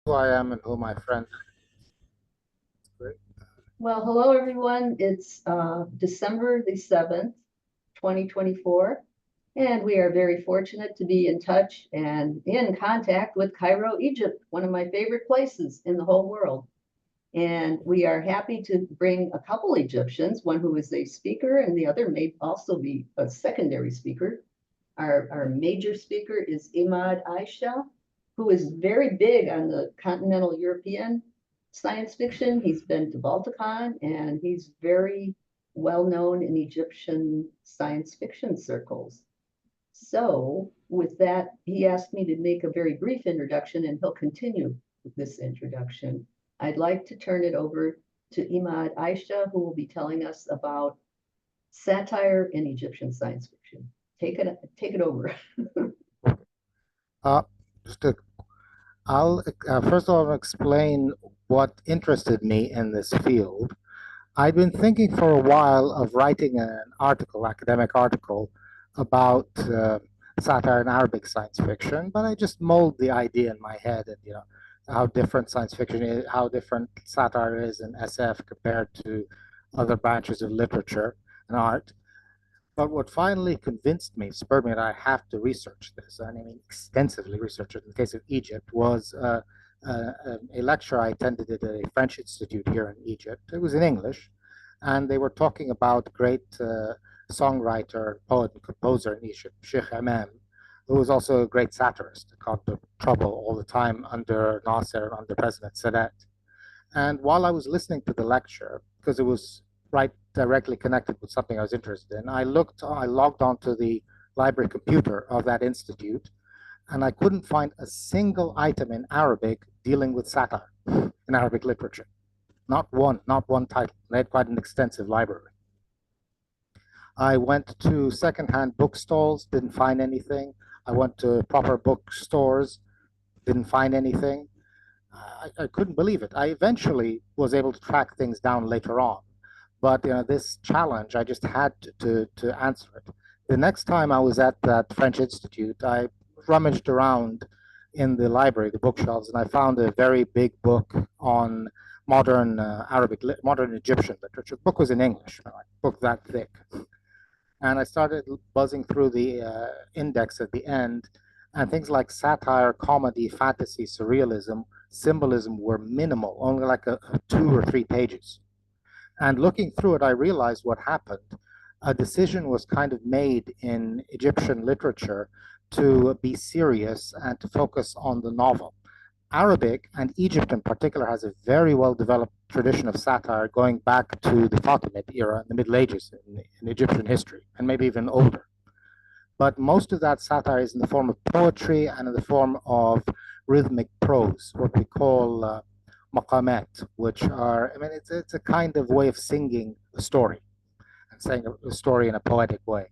Who I am and who my friend is. Great. Well, hello, everyone. It's December the 7th, 2024, and we are very fortunate to be in touch and in contact with Cairo, Egypt, one of my favorite places in the whole world. And we are happy to bring a couple Egyptians, one who is a speaker and the other may also be a secondary speaker. Our major speaker is Emad Aysha, who is very big on the continental European science fiction. He's been to Balticon and he's very well known in Egyptian science fiction circles. So with that, he asked me to make a very brief introduction and he'll continue with this introduction. I'd like to turn it over to Emad Aysha, who will be telling us about satire in Egyptian science fiction. Take it over. Uh, just to, I'll first of all explain what interested me in this field. I'd been thinking for a while of writing an article, academic article, about satire in Arabic science fiction, but I just mold the idea in my head, and how different science fiction is, how different satire is in SF compared to other branches of literature and art. But what finally convinced me, spurred me that I have to research this, and I mean extensively research it in the case of Egypt, was a lecture I attended at a French institute here in Egypt. It was in English, and they were talking about great songwriter, poet, and composer in Egypt, Sheikh Imam, who was also a great satirist, caught the trouble all the time under Nasser, under President Sadat. And while I was listening to the lecture, because it was right directly connected with something I was interested in, I logged onto the library computer of that institute, and I couldn't find a single item in Arabic dealing with satire in Arabic literature. Not one title. They had quite an extensive library. I went to secondhand bookstalls, didn't find anything. I went to proper bookstores, didn't find anything. I couldn't believe it. I eventually was able to track things down later on. But this challenge, I just had to answer it. The next time I was at that French Institute, I rummaged around in the library, the bookshelves, and I found a very big book on modern modern Egyptian literature. The book was in English, a book that thick. And I started buzzing through the index at the end, and things like satire, comedy, fantasy, surrealism, symbolism were minimal, only like 2 or 3 pages. And looking through it, I realized what happened. A decision was kind of made in Egyptian literature to be serious and to focus on the novel. Arabic, and Egypt in particular, has a very well developed tradition of satire going back to the Fatimid era, the Middle Ages in Egyptian history, and maybe even older. But most of that satire is in the form of poetry and in the form of rhythmic prose, what we call maqamat, which are, I mean, it's a kind of way of singing a story and saying a story in a poetic way.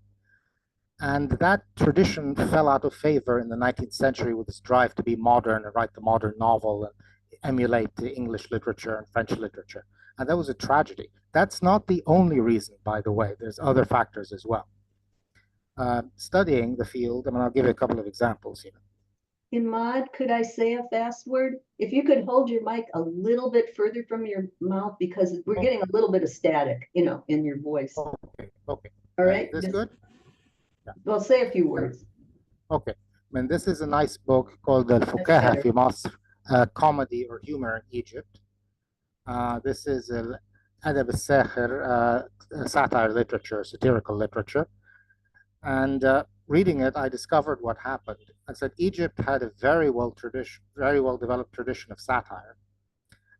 And that tradition fell out of favor in the 19th century with this drive to be modern and write the modern novel and emulate the English literature and French literature. And that was a tragedy. That's not the only reason, by the way. There's other factors as well. Studying the field, I mean, I'll give you a couple of examples here. Emad, could I say a fast word? If you could hold your mic a little bit further from your mouth, because we're getting a little bit of static, in your voice. Okay, okay. All right. Is this good? Yeah. Well, say a few words. Okay. I mean, this is a nice book called Al-Fukaha fi Masr, Comedy or Humor in Egypt. This is Adab al-Sakhir, satire literature, satirical literature. And reading it, I discovered what happened. I said Egypt had a very well developed tradition of satire,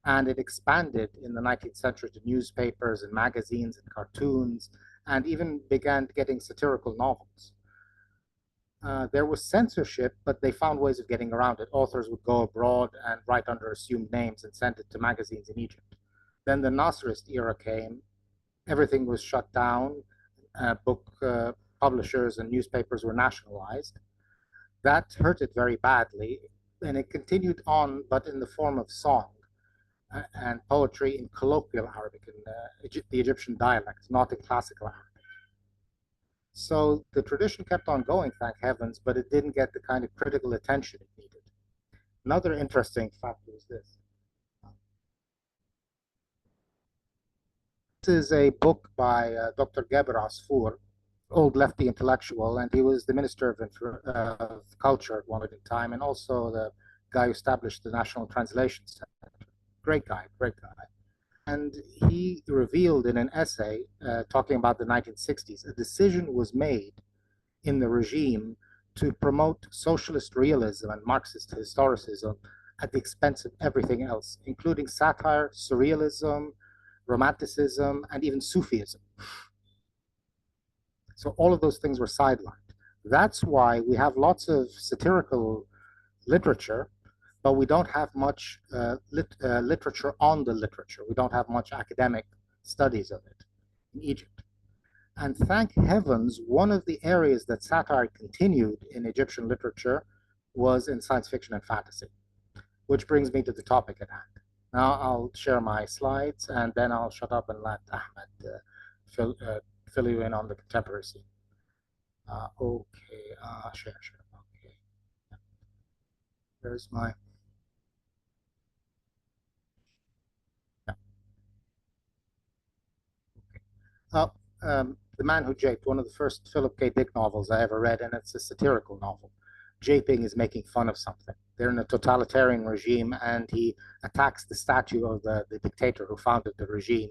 and it expanded in the 19th century to newspapers and magazines and cartoons, and even began getting satirical novels. There was censorship, but they found ways of getting around it. Authors would go abroad and write under assumed names and send it to magazines in Egypt. Then the Nasserist era came. Everything was shut down. Book publishers and newspapers were nationalized. That hurt it very badly, and it continued on, but in the form of song and poetry in colloquial Arabic, in the Egyptian dialect, not in classical Arabic. So the tradition kept on going, thank heavens, but it didn't get the kind of critical attention it needed. Another interesting factor is this. This is a book by Dr. Geber Asfour, old lefty intellectual, and he was the Minister of Culture at one time, and also the guy who established the National Translation Center. Great guy, great guy. And he revealed in an essay talking about the 1960s, a decision was made in the regime to promote socialist realism and Marxist historicism at the expense of everything else, including satire, surrealism, romanticism, and even Sufism. So all of those things were sidelined. That's why we have lots of satirical literature, but we don't have much literature on the literature. We don't have much academic studies of it in Egypt. And thank heavens, one of the areas that satire continued in Egyptian literature was in science fiction and fantasy, which brings me to the topic at hand. Now I'll share my slides and then I'll shut up and let Ahmed fill you in on the contemporary scene. Okay, share. Okay, there's my. Yeah. Okay. The Man Who Japed, one of the first Philip K. Dick novels I ever read, and it's a satirical novel. Japing is making fun of something. They're in a totalitarian regime, and he attacks the statue of the dictator who founded the regime,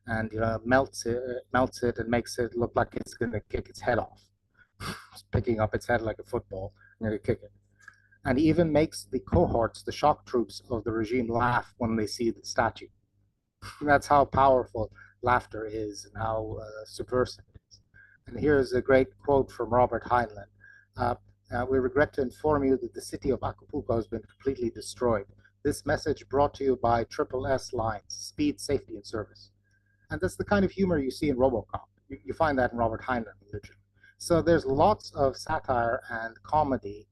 and melts it, and makes it look like it's going to kick its head off. It's picking up its head like a football, and going to kick it. And he even makes the cohorts, the shock troops of the regime, laugh when they see the statue. That's how powerful laughter is and how subversive it is. And here's a great quote from Robert Heinlein. We regret to inform you that the city of Acapulco has been completely destroyed. This message brought to you by Triple S Lines, speed, safety, and service. And that's the kind of humor you see in RoboCop. You find that in Robert Heinlein, literally. So there's lots of satire and comedy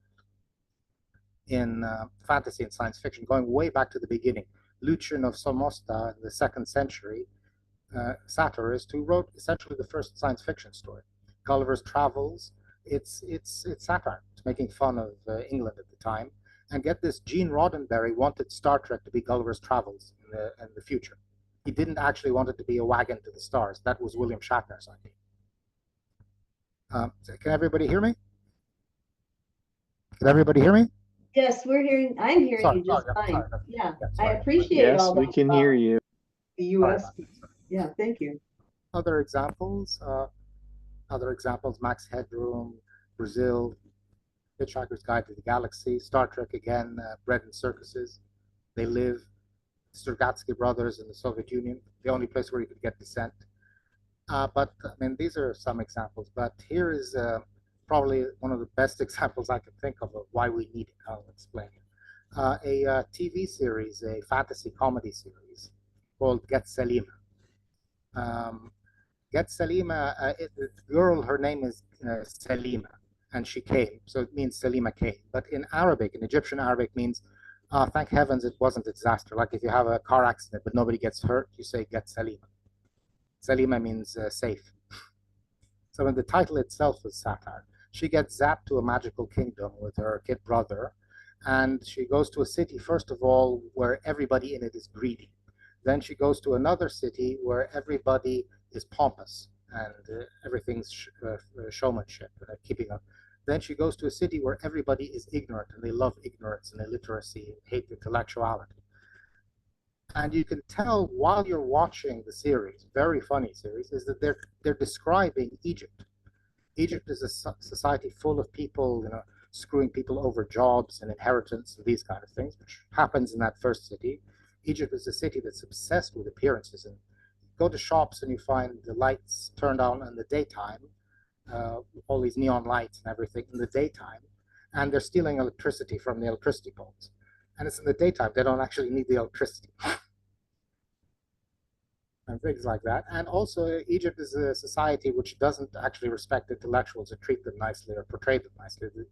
in fantasy and science fiction, going way back to the beginning. Lucian of Somosta in the 2nd century, satirist who wrote essentially the first science fiction story. Gulliver's Travels, it's satire. It's making fun of England at the time. And get this, Gene Roddenberry wanted Star Trek to be Gulliver's Travels in the future. He didn't actually want it to be a wagon to the stars. That was William Shatner's idea. Can everybody hear me? Can everybody hear me? Yes, I'm hearing you just fine. Yeah, I appreciate all that. Yes, we can hear you. The US. Yeah, thank you. Other examples, Max Headroom, Brazil, Hitchhiker's Guide to the Galaxy, Star Trek again, Bread and Circuses, They Live, Strugatsky Brothers in the Soviet Union, the only place where you could get dissent. But I mean, these are some examples, but here is probably one of the best examples I can think of why we need it. I'll explain it. A TV series, a fantasy comedy series called Get Selima. Get Selima, the girl, her name is Selima, and she came, so it means Selima came. But in Arabic, in Egyptian Arabic, means thank heavens it wasn't a disaster. Like if you have a car accident but nobody gets hurt, you say Get Selima. Selima means safe. So when the title itself is satire, she gets zapped to a magical kingdom with her kid brother, and she goes to a city, first of all, where everybody in it is greedy. Then she goes to another city where everybody is pompous and everything's showmanship, keeping up. Then she goes to a city where everybody is ignorant and they love ignorance and illiteracy, hate intellectuality. And you can tell while you're watching the series, very funny series, is that they're describing Egypt. Egypt is a society full of people, screwing people over jobs and inheritance and these kind of things, which happens in that first city. Egypt is a city that's obsessed with appearances, and you go to shops and you find the lights turned on in the daytime, all these neon lights and everything in the daytime, and they're stealing electricity from the electricity poles. And it's in the daytime, they don't actually need the electricity. And things like that. And also, Egypt is a society which doesn't actually respect intellectuals or treat them nicely or portray them nicely. They're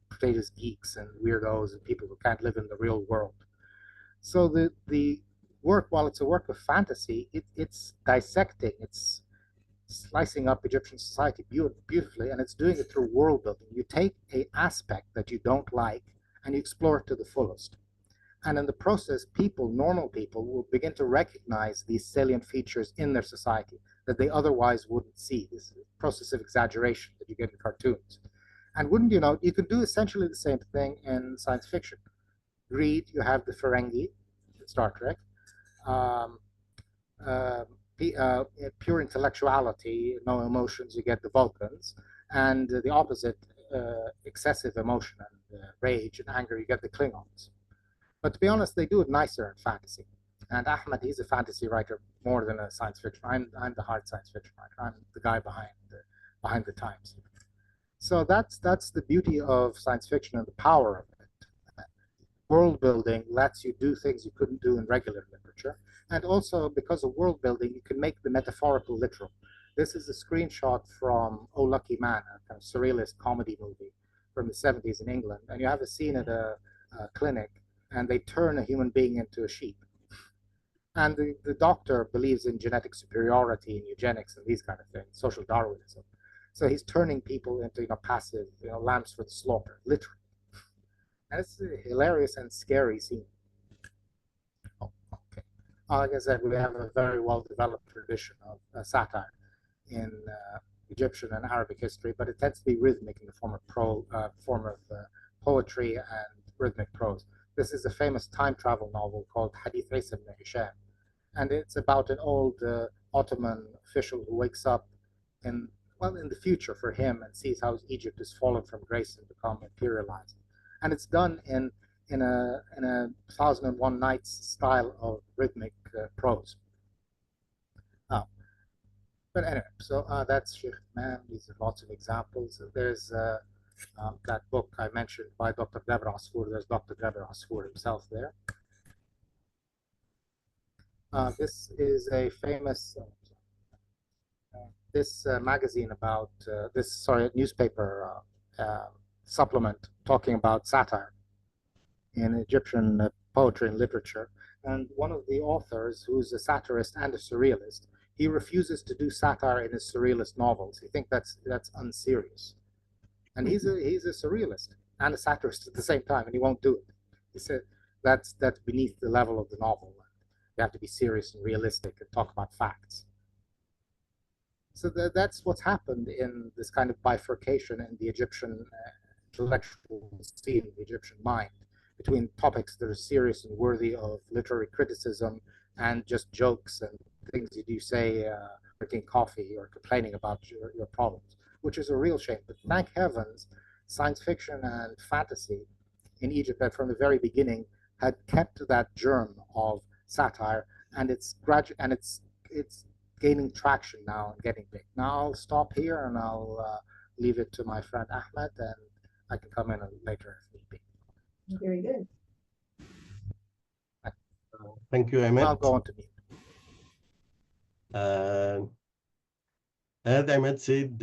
portrayed as geeks and weirdos and people who can't live in the real world. So the work, while it's a work of fantasy, it's dissecting, it's slicing up Egyptian society beautifully, and it's doing it through world building. You take an aspect that you don't like and you explore it to the fullest. And in the process, people, normal people, will begin to recognize these salient features in their society that they otherwise wouldn't see. This process of exaggeration that you get in cartoons. And wouldn't you know, you could do essentially the same thing in science fiction. Read, you have the Ferengi in Star Trek. Um, uh, Pure intellectuality, no emotions, you get the Vulcans. And the opposite, excessive emotion and rage and anger, you get the Klingons. But to be honest, they do it nicer in fantasy. And Ahmed, he's a fantasy writer more than a science fiction. I'm the hard science fiction writer. I'm the guy behind the times. So that's the beauty of science fiction and the power of it. World building lets you do things you couldn't do in regular literature. And also, because of world building, you can make the metaphorical literal. This is a screenshot from Oh Lucky Man, a kind of surrealist comedy movie from the 70s in England. And you have a scene at a clinic, and they turn a human being into a sheep. And the doctor believes in genetic superiority and eugenics and these kind of things, social Darwinism. So he's turning people into passive lambs for the slaughter, literally. And it's a hilarious and scary scene. Oh, okay. Like I said, we have a very well developed tradition of satire in Egyptian and Arabic history, but it tends to be rhythmic in the form of poetry and rhythmic prose. This is a famous time travel novel called Hadith Isa ibn Hisham, and it's about an old Ottoman official who wakes up in in the future for him and sees how Egypt has fallen from grace and become imperialized. And it's done in a Thousand and One Nights style of rhythmic prose. Oh, but anyway, so that's Sheikh Man. These are lots of examples. There's that book I mentioned by Dr. Deborah Asfour. There's Dr. Deborah Asfour himself there. This is a famous this magazine about newspaper supplement talking about satire in Egyptian poetry and literature. And one of the authors, who's a satirist and a surrealist, he refuses to do satire in his surrealist novels. He thinks that's unserious. And he's a surrealist and a satirist at the same time, and he won't do it. He said that's beneath the level of the novel. You have to be serious and realistic and talk about facts. So that's what's happened in this kind of bifurcation in the Egyptian intellectual scene, the Egyptian mind, between topics that are serious and worthy of literary criticism and just jokes and things you do say drinking coffee or complaining about your problems, which is a real shame. But thank heavens, science fiction and fantasy in Egypt, that from the very beginning had kept that germ of satire, and it's gaining traction now and getting big. Now I'll stop here and I'll leave it to my friend Ahmed, and I can come in later if need be. Very good. Thank you, I'll Emad. go on to mute. As Ahmed said,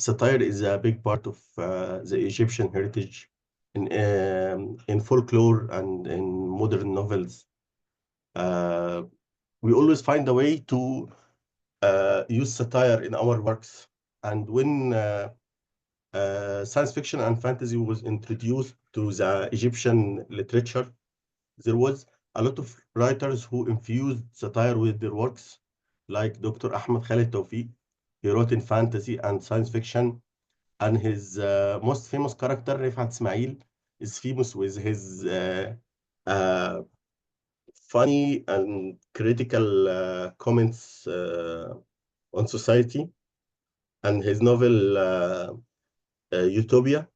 satire is a big part of the Egyptian heritage in folklore and in modern novels. We always find a way to use satire in our works. And when science fiction and fantasy was introduced to the Egyptian literature, there was a lot of writers who infused satire with their works, like Dr. Ahmed Khalid Tawfiq. He wrote in fantasy and science fiction, and his most famous character, Rifat Ismail, is famous with his uh, funny and critical comments on society, and his novel Utopia,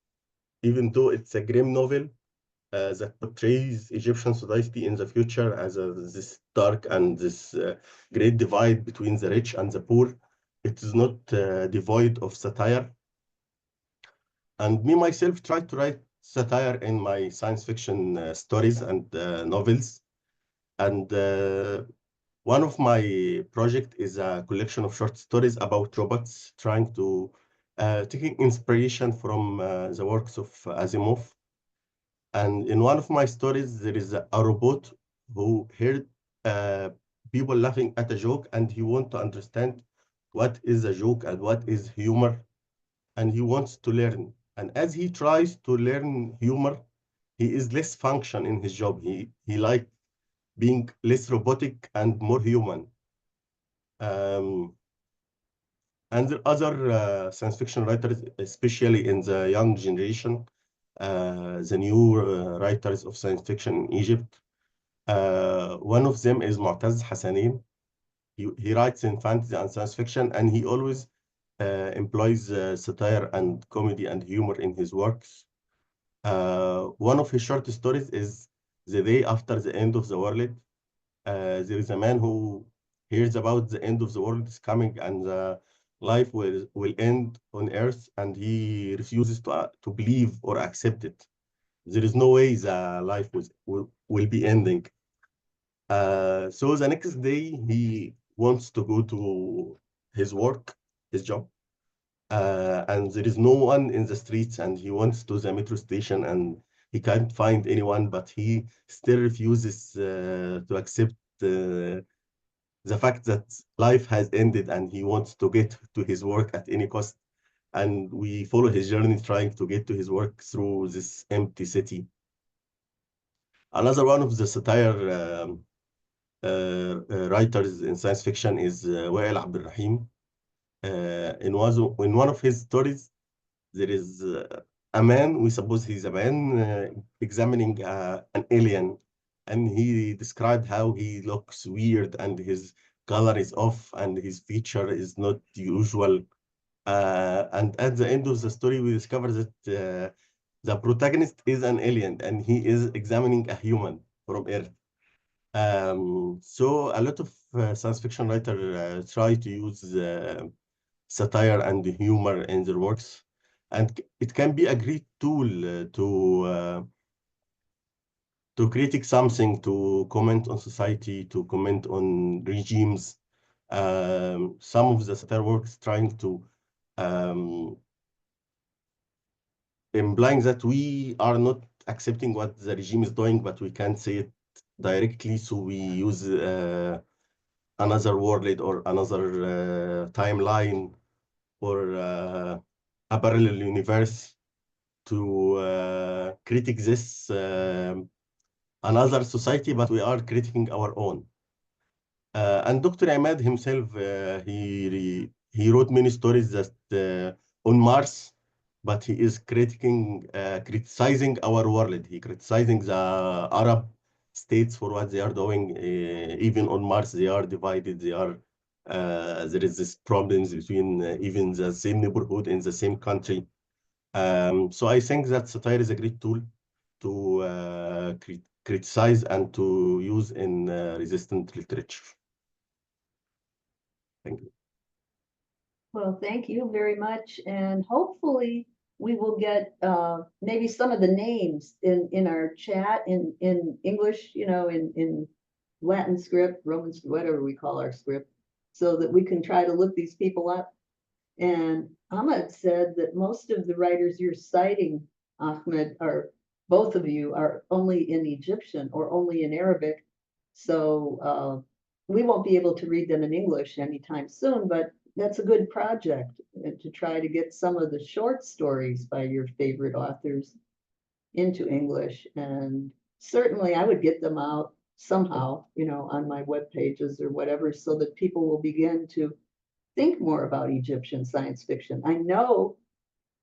even though it's a grim novel that portrays Egyptian society in the future as this dark and this great divide between the rich and the poor. It is not devoid of satire. And me myself tried to write satire in my science fiction stories and novels. And one of my project is a collection of short stories about robots, trying to taking inspiration from the works of Asimov. And in one of my stories, there is a robot who heard people laughing at a joke, and he wants to understand what is a joke and what is humor, and he wants to learn. And as he tries to learn humor, he is less function in his job. He like being less robotic and more human. Um, and the other science fiction writers, especially in the young generation, the new writers of science fiction in Egypt. One of them is Mu'taz Hassanin. He writes in fantasy and science fiction, and he always employs satire and comedy and humor in his works. One of his short stories is The Day After the End of the World. There is a man who hears about the end of the world is coming and the life will end on Earth, and he refuses to believe or accept it. There is no way the life will be ending. So the next day, he wants to go to his work, his job, and there is no one in the streets, and he wants to the metro station, and he can't find anyone, but he still refuses to accept the fact that life has ended, and he wants to get to his work at any cost. And we follow his journey trying to get to his work through this empty city. Another one of the satire writers in science fiction is Wael Abdulrahim. In one of his stories, there is a man, we suppose he's a man, examining an alien, and he described how he looks weird and his color is off and his feature is not usual. And at the end of the story, we discover that the protagonist is an alien and he is examining a human from Earth. So a lot of science fiction writers try to use satire and humor in their works, and it can be a great tool to critique something, to comment on society, to comment on regimes. Some of the satire works trying to um, implying that we are not accepting what the regime is doing, but we can't say it directly, so we use another world or another timeline or a parallel universe to critique this another society, but we are critiquing our own. And Dr. Emad himself, he wrote many stories that on Mars, but he is criticizing our world. He criticizing the Arab states for what they are doing. Even on Mars, they are divided. There is this problems between even the same neighborhood in the same country. So I think that satire is a great tool to criticize and to use in resistant literature. Thank you. Well, thank you very much. And hopefully we will get maybe some of the names in our chat in English, in Latin script, Roman, whatever we call our script, so that we can try to look these people up. And Ahmed said that most of the writers you're citing, Ahmed, are both of you are only in Egyptian or only in Arabic. So we won't be able to read them in English anytime soon, but that's a good project to try to get some of the short stories by your favorite authors into English. And certainly I would get them out somehow, on my web pages or whatever, so that people will begin to think more about Egyptian science fiction. I know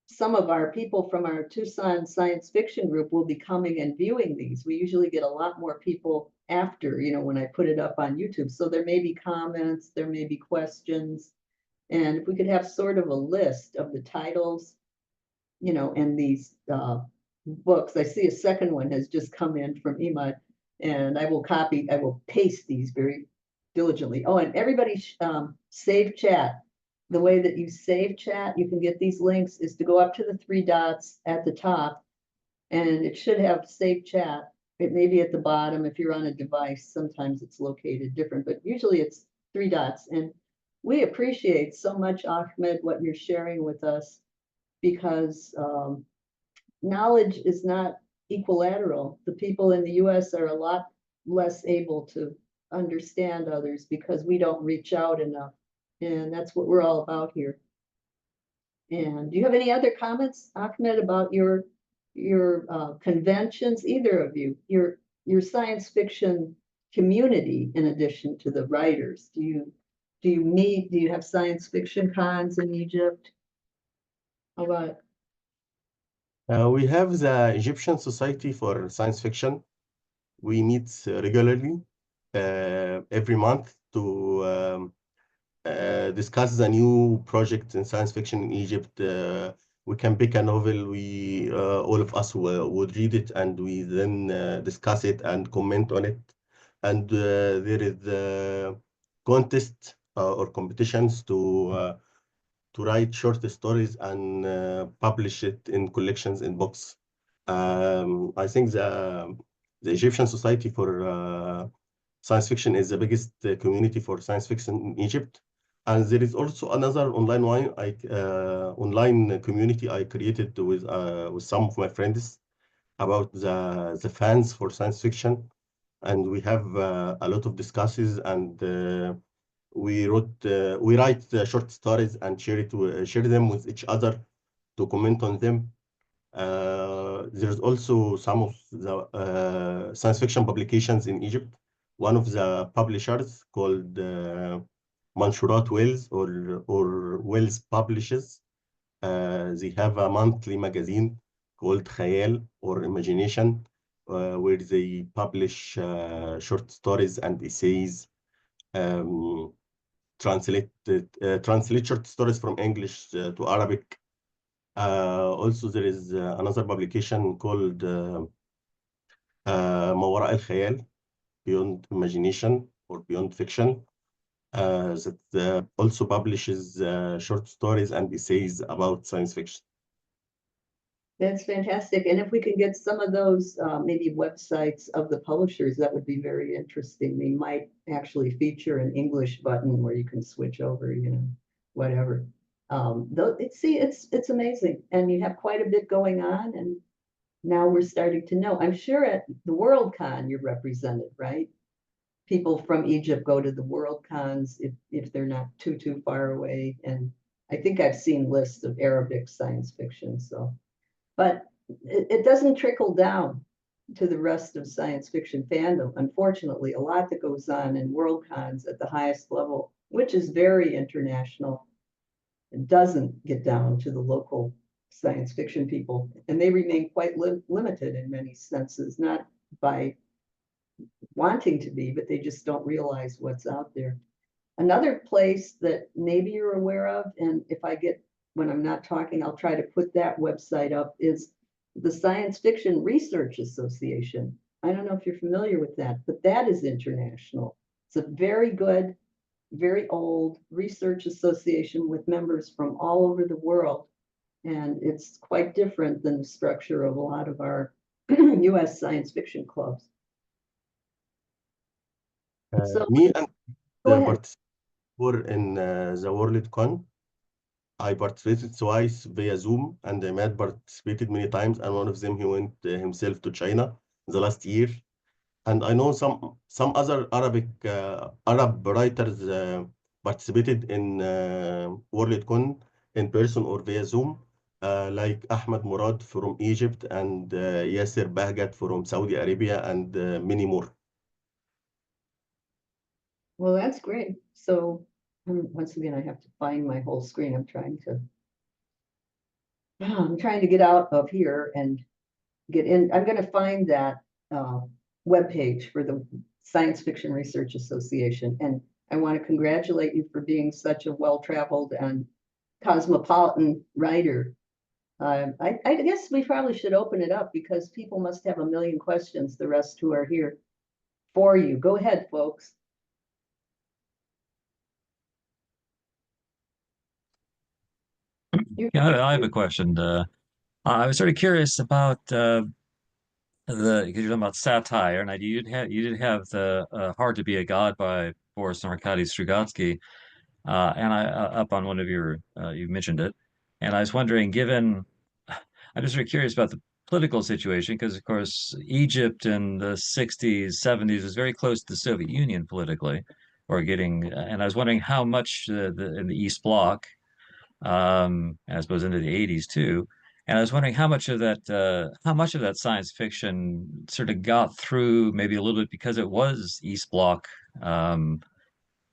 some of our people from our Tucson science fiction group will be coming and viewing these. We usually get a lot more people after, when I put it up on YouTube. So there may be comments, there may be questions. And if we could have sort of a list of the titles, and these books. I see a second one has just come in from Emad, and I will paste these very diligently. Oh, and everybody save chat. The way that you save chat, you can get these links, is to go up to the three dots at the top, and it should have save chat. It may be at the bottom if you're on a device. Sometimes it's located different, but usually it's three dots. And we appreciate so much, Ahmed, what you're sharing with us, because knowledge is not equilateral. The people in the US are a lot less able to understand others because we don't reach out enough. And that's what we're all about here. And do you have any other comments, Ahmed, about your your conventions, either of you, your science fiction community in addition to the writers? Do you have science fiction cons in Egypt? How about We have the Egyptian Society for Science Fiction. We meet regularly every month to discuss the new project in science fiction in Egypt. We can pick a novel. We all of us would read it, and we then discuss it and comment on it. And there is contest or competitions to write short stories and publish it in collections in books. I think the Egyptian Society for Science Fiction is the biggest community for science fiction in Egypt. And there is also another online community I created with some of my friends about the fans for science fiction, and we have a lot of discussions, and we write short stories and share them with each other to comment on them. There's also some of the science fiction publications in Egypt. One of the publishers called Manshurat Wales or Wales Publishes. They have a monthly magazine called Khayal or Imagination, where they publish short stories and essays, um, translate short stories from English to Arabic. Also, there is another publication called ما وراء الخيال, Beyond Imagination or Beyond Fiction, that also publishes short stories and essays about science fiction. That's fantastic. And if we could get some of those maybe websites of the publishers, that would be very interesting. They might actually feature an English button where you can switch over, whatever. Though it's amazing, and you have quite a bit going on, and now we're starting to know. I'm sure at the Worldcon you're represented, right? People from Egypt go to the Worldcons if they're not too far away, and I think I've seen lists of Arabic science fiction. So, but it doesn't trickle down to the rest of science fiction fandom. Unfortunately, a lot that goes on in Worldcons at the highest level, which is very international, doesn't get down to the local science fiction people, and they remain quite limited in many senses, not by wanting to be, but they just don't realize what's out there. Another place that maybe you're aware of, and if I get, when I'm not talking, I'll try to put that website up, is the Science Fiction Research Association. I don't know if you're familiar with that, but that is international. It's a very good, very old research association with members from all over the world. And it's quite different than the structure of a lot of our US science fiction clubs. So Me and go the ahead. participants in the Worldcon. I participated twice via Zoom, and Emad participated many times, and one of them he went himself to China the last year. And I know some other Arab writers participated in Worldcon in person or via Zoom, like Ahmed Murad from Egypt and Yasser Bahgat from Saudi Arabia and many more. Well, that's great. So once again, I have to find my whole screen. I'm trying to get out of here and get in. I'm going to find that webpage for the Science Fiction Research Association. And I want to congratulate you for being such a well-traveled and cosmopolitan writer. I guess we probably should open it up because people must have a million questions, the rest who are here for you. Go ahead, folks. Yeah, I have a question. I was sort of curious about because you're talking about satire, and you did have the "Hard to Be a God" by Boris and Arkady Strugatsky, and I up on one of your you mentioned it, and I was wondering, given I'm just sort of curious about the political situation because, of course, Egypt in the 60s, 70s was very close to the Soviet Union politically, or getting, and I was wondering how much in the East Bloc, I suppose into the 80s too, And I was wondering how much of that science fiction sort of got through, maybe a little bit because it was East Bloc, you know,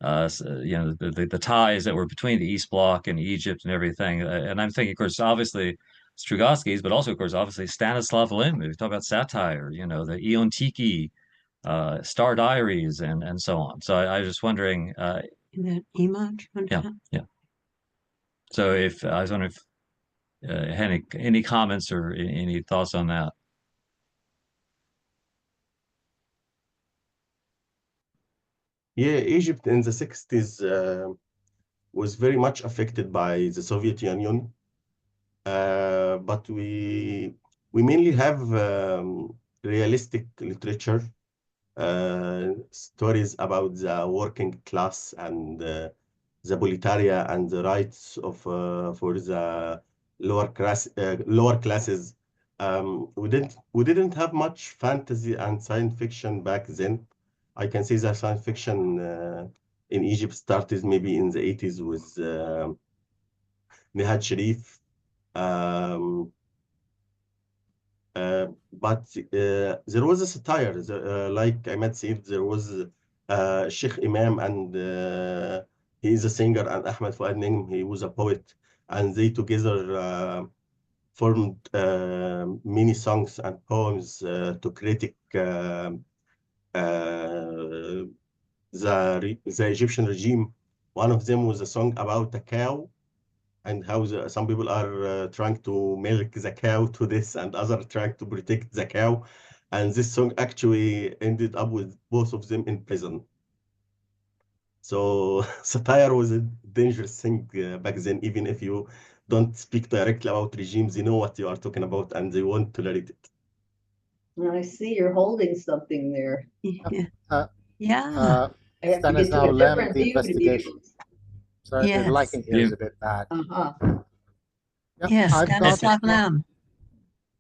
the ties that were between the East Bloc and Egypt and everything. And I'm thinking, of course, obviously Strugatsky's, but also, of course, obviously Stanislav Lem. If you talk about satire, you know, the Ion Tiki, Star Diaries, and so on. So I was just wondering, That Emad. yeah, yeah. So if I was wondering if any comments or any thoughts on that. Yeah, Egypt in the 60s was very much affected by the Soviet Union, but we mainly have realistic literature, stories about the working class and the proletariat and the rights of for the lower classes. We didn't have much fantasy and science fiction back then. I can say that science fiction in Egypt started maybe in the 80s with Nihad Sharif. Um, but there was a satire, like Ahmed said, there was Sheikh Imam, and he is a singer, and Ahmed Fuad Name, he was a poet, and they together formed many songs and poems to critic the Egyptian regime. One of them was a song about a cow and how some people are trying to milk the cow to this and others trying to protect the cow. And this song actually ended up with both of them in prison. So satire was a dangerous thing back then, even if you don't speak directly about regimes, you know what you are talking about and they won't tolerate it. I see you're holding something there. Yeah. Uh, Yeah. I have to get to Stanislaw a Lem, different the view to be investigation. able to. Sorry, the Yes. lighting here is a bit bad. Uh-huh. Yep, Yes, I've got Stanislav Lem.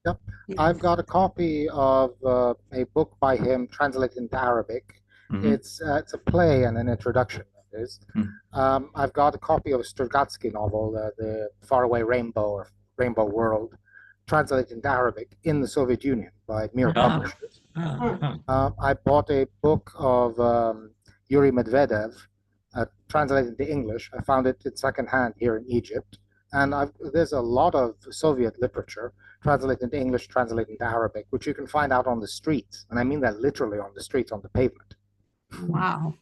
Yep. Yes. I've got a copy of a book by him translated into Arabic. Mhm. It's a play and an introduction of his. Hmm. I've got a copy of a Strugatsky novel, The Faraway Rainbow or Rainbow World, translated into Arabic in the Soviet Union by Mir Ah. Publishers. Ah. I bought a book of Yuri Medvedev, translated into English. I found it in secondhand here in Egypt. And there's a lot of Soviet literature translated into English, translated into Arabic, which you can find out on the streets. And I mean that literally on the streets, on the pavement. Wow.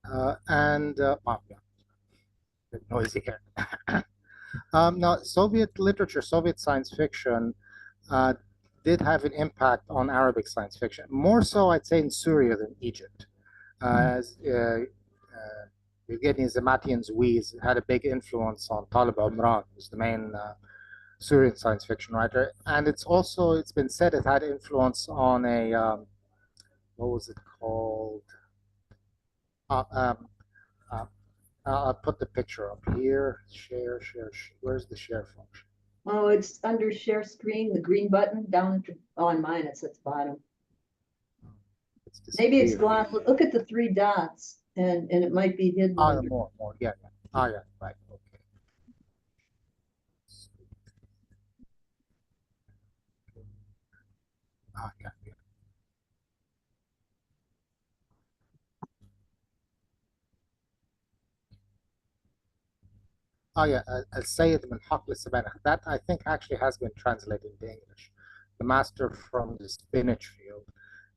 Wow, yeah, a bit noisy here. Now, Soviet literature, Soviet science fiction did have an impact on Arabic science fiction. More so, I'd say, in Syria than Egypt. As Yevgeny Zamatian's Weez had a big influence on Talib Umran, who's the main Syrian science fiction writer, and it's been said it had influence on a what was it called? Uh, um, uh, I'll put the picture up here. Share. Where's the share function? Oh, it's under share screen, the green button down on mine, it's at the bottom. Maybe it's gone. Look at the three dots and it might be hidden. Oh, more. Yeah. Oh, yeah, right. Okay. Oh, yeah. Oh, yeah. Al-Sayyid min Haql Sabanah. That I think actually has been translated into English. The Master from the Spinach Field.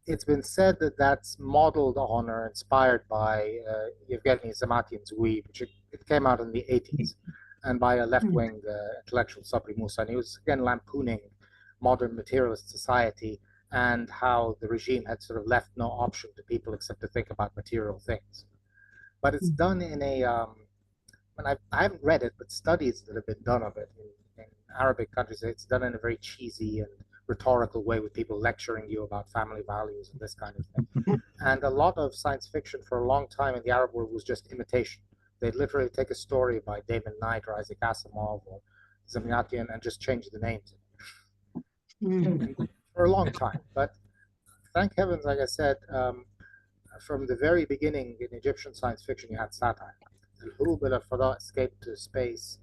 It's been said that that's modeled on or inspired by Yevgeny Zamatian's Weave, which it came out in the 80s, and by a left-wing intellectual, Sabri Musa. And he was, again, lampooning modern materialist society and how the regime had sort of left no option to people except to think about material things. But it's done in a, and I haven't read it, but studies that have been done of it in Arabic countries, it's done in a very cheesy and rhetorical way with people lecturing you about family values and this kind of thing. And a lot of science fiction for a long time in the Arab world was just imitation. They'd literally take a story by David Knight or Isaac Asimov or Zamyatian and just change the names for a long time. But thank heavens, like I said, from the very beginning in Egyptian science fiction, you had satire. Al-Hurub al-Fada, Escape to Space,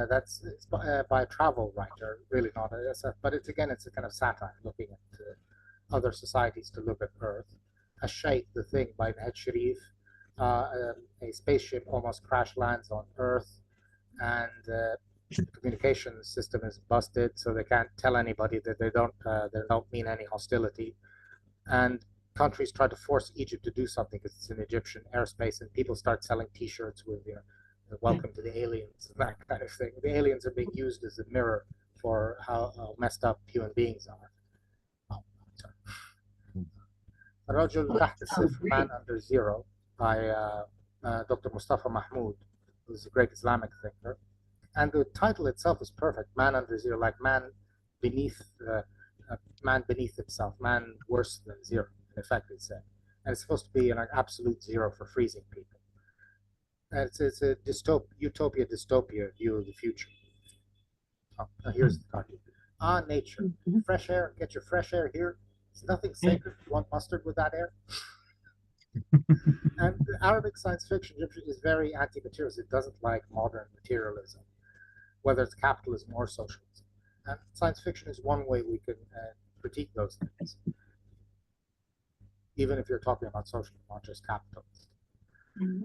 That's it's by a travel writer, really not a SF, but it's again it's a kind of satire looking at other societies to look at Earth. A Shaykh, the Thing by Ned Sharif. A spaceship almost crash lands on Earth, and the communication system is busted, so they can't tell anybody that they don't mean any hostility. And countries try to force Egypt to do something because it's in Egyptian airspace, and people start selling T-shirts with "Welcome to the aliens" and that kind of thing. The aliens are being used as a mirror for how messed up human beings are. Oh, sorry. رجل تحت الصفر, Man Under Zero, by Dr. Mustafa Mahmoud, who's a great Islamic thinker. And the title itself is perfect. Man Under Zero, like beneath man beneath himself, man worse than zero, in effect, it's said. And it's supposed to be an absolute zero for freezing people. And it's a utopia dystopia view of the future. Oh, here's the cartoon. Nature. Fresh air. Get your fresh air here. It's nothing sacred. You want mustard with that air? And the Arabic science fiction is very anti-materialist. It doesn't like modern materialism, whether it's capitalism or socialism. And science fiction is one way we can critique those things, even if you're talking about socialism, not just capitalism.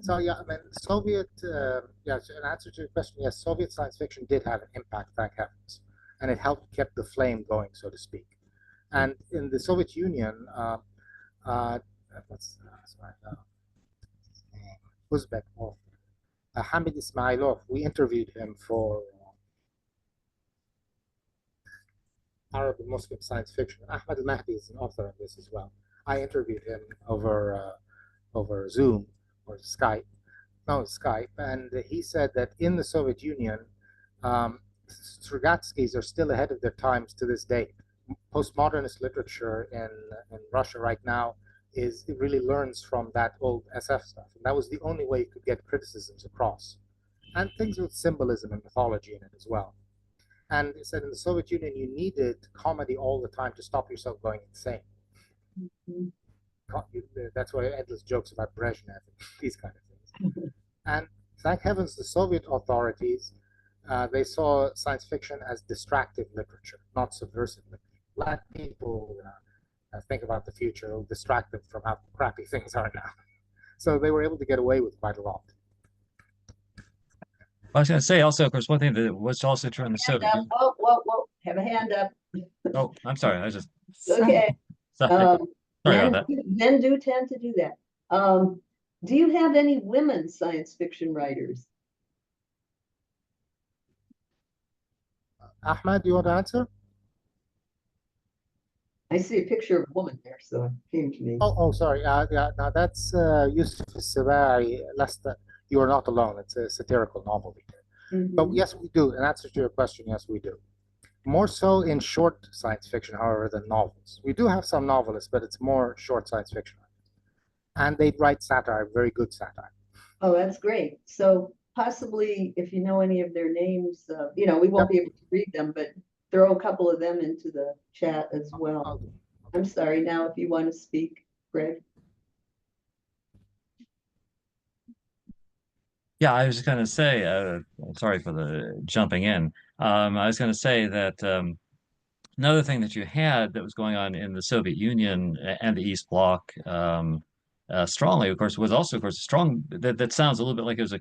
So yeah, I mean, Soviet, yes, in answer to your question, yes, Soviet science fiction did have an impact, thank heavens, and it helped keep the flame going, so to speak. And in the Soviet Union, Uzbek author, Hamid Ismailov, we interviewed him for Arab and Muslim science fiction. Ahmed Al-Mahdi is an author of this as well. I interviewed him over Zoom or Skype. No, Skype. And he said that in the Soviet Union, Strugatskys are still ahead of their times to this day. Postmodernist literature in Russia right now it really learns from that old SF stuff. And that was the only way you could get criticisms across. And things with symbolism and mythology in it as well. And he said in the Soviet Union, you needed comedy all the time to stop yourself going insane. That's why endless jokes about Brezhnev and these kind of things. And thank heavens, the Soviet authorities, they saw science fiction as distractive literature, not subversive literature. Let people think about the future, it'll distract them from how crappy things are now. So they were able to get away with quite a lot. I was going to say also, of course, one thing that was also true in the Soviet Union. Whoa, have a hand up. Oh, I'm sorry. I just Okay. sorry about that. Men do tend to do that. Do you have any women science fiction writers? Ahmed, do you want to answer? I see a picture of a woman there, so it came to me. Oh, sorry. Yeah, now that's Yusuf Sabai. You are not alone. It's a satirical novel we did. But yes, we do. In answer to your question, yes, we do. More so in short science fiction, however, than novels. We do have some novelists, but it's more short science fiction. And they write satire, very good satire. Oh, that's great. So possibly, if you know any of their names, we won't be able to read them, but throw a couple of them into the chat as well. I'm sorry. Now, if you want to speak, Greg. Yeah, I was just going to say, sorry for the jumping in. I was going to say that another thing that you had that was going on in the Soviet Union and the East Bloc strongly, of course, was also, of course, strong. That sounds a little bit like it was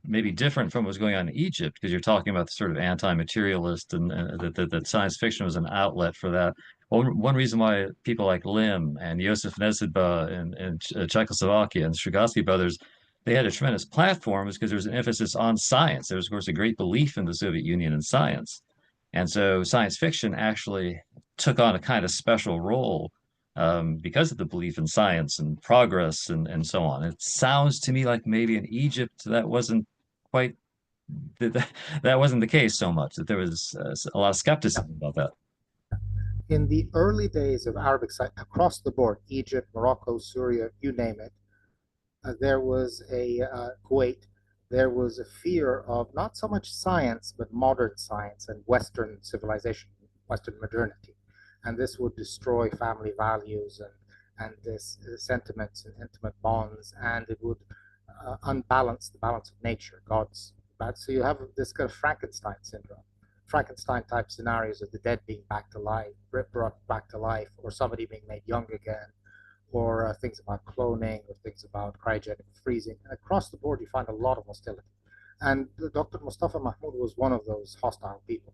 maybe different from what was going on in Egypt, because you're talking about the sort of anti-materialist and that science fiction was an outlet for that. One reason why people like Lim and Josef Nessedba in Czechoslovakia and the Strugatsky brothers, they had a tremendous platform is because there was an emphasis on science. There was, of course, a great belief in the Soviet Union and science. And so science fiction actually took on a kind of special role because of the belief in science and progress and so on. It sounds to me like maybe in Egypt that wasn't quite that wasn't the case so much, that there was a lot of skepticism about that. In the early days of Arabic science, across the board, Egypt, Morocco, Syria, you name it, there was Kuwait, there was a fear of not so much science, but modern science and Western civilization, Western modernity. And this would destroy family values and this sentiments and intimate bonds, and it would unbalance the balance of nature, God's bad. So you have this kind of Frankenstein syndrome, Frankenstein type scenarios of the dead being back to life, brought back to life, or somebody being made young again, or things about cloning, or things about cryogenic freezing. And across the board, you find a lot of hostility. And Dr. Mustafa Mahmoud was one of those hostile people.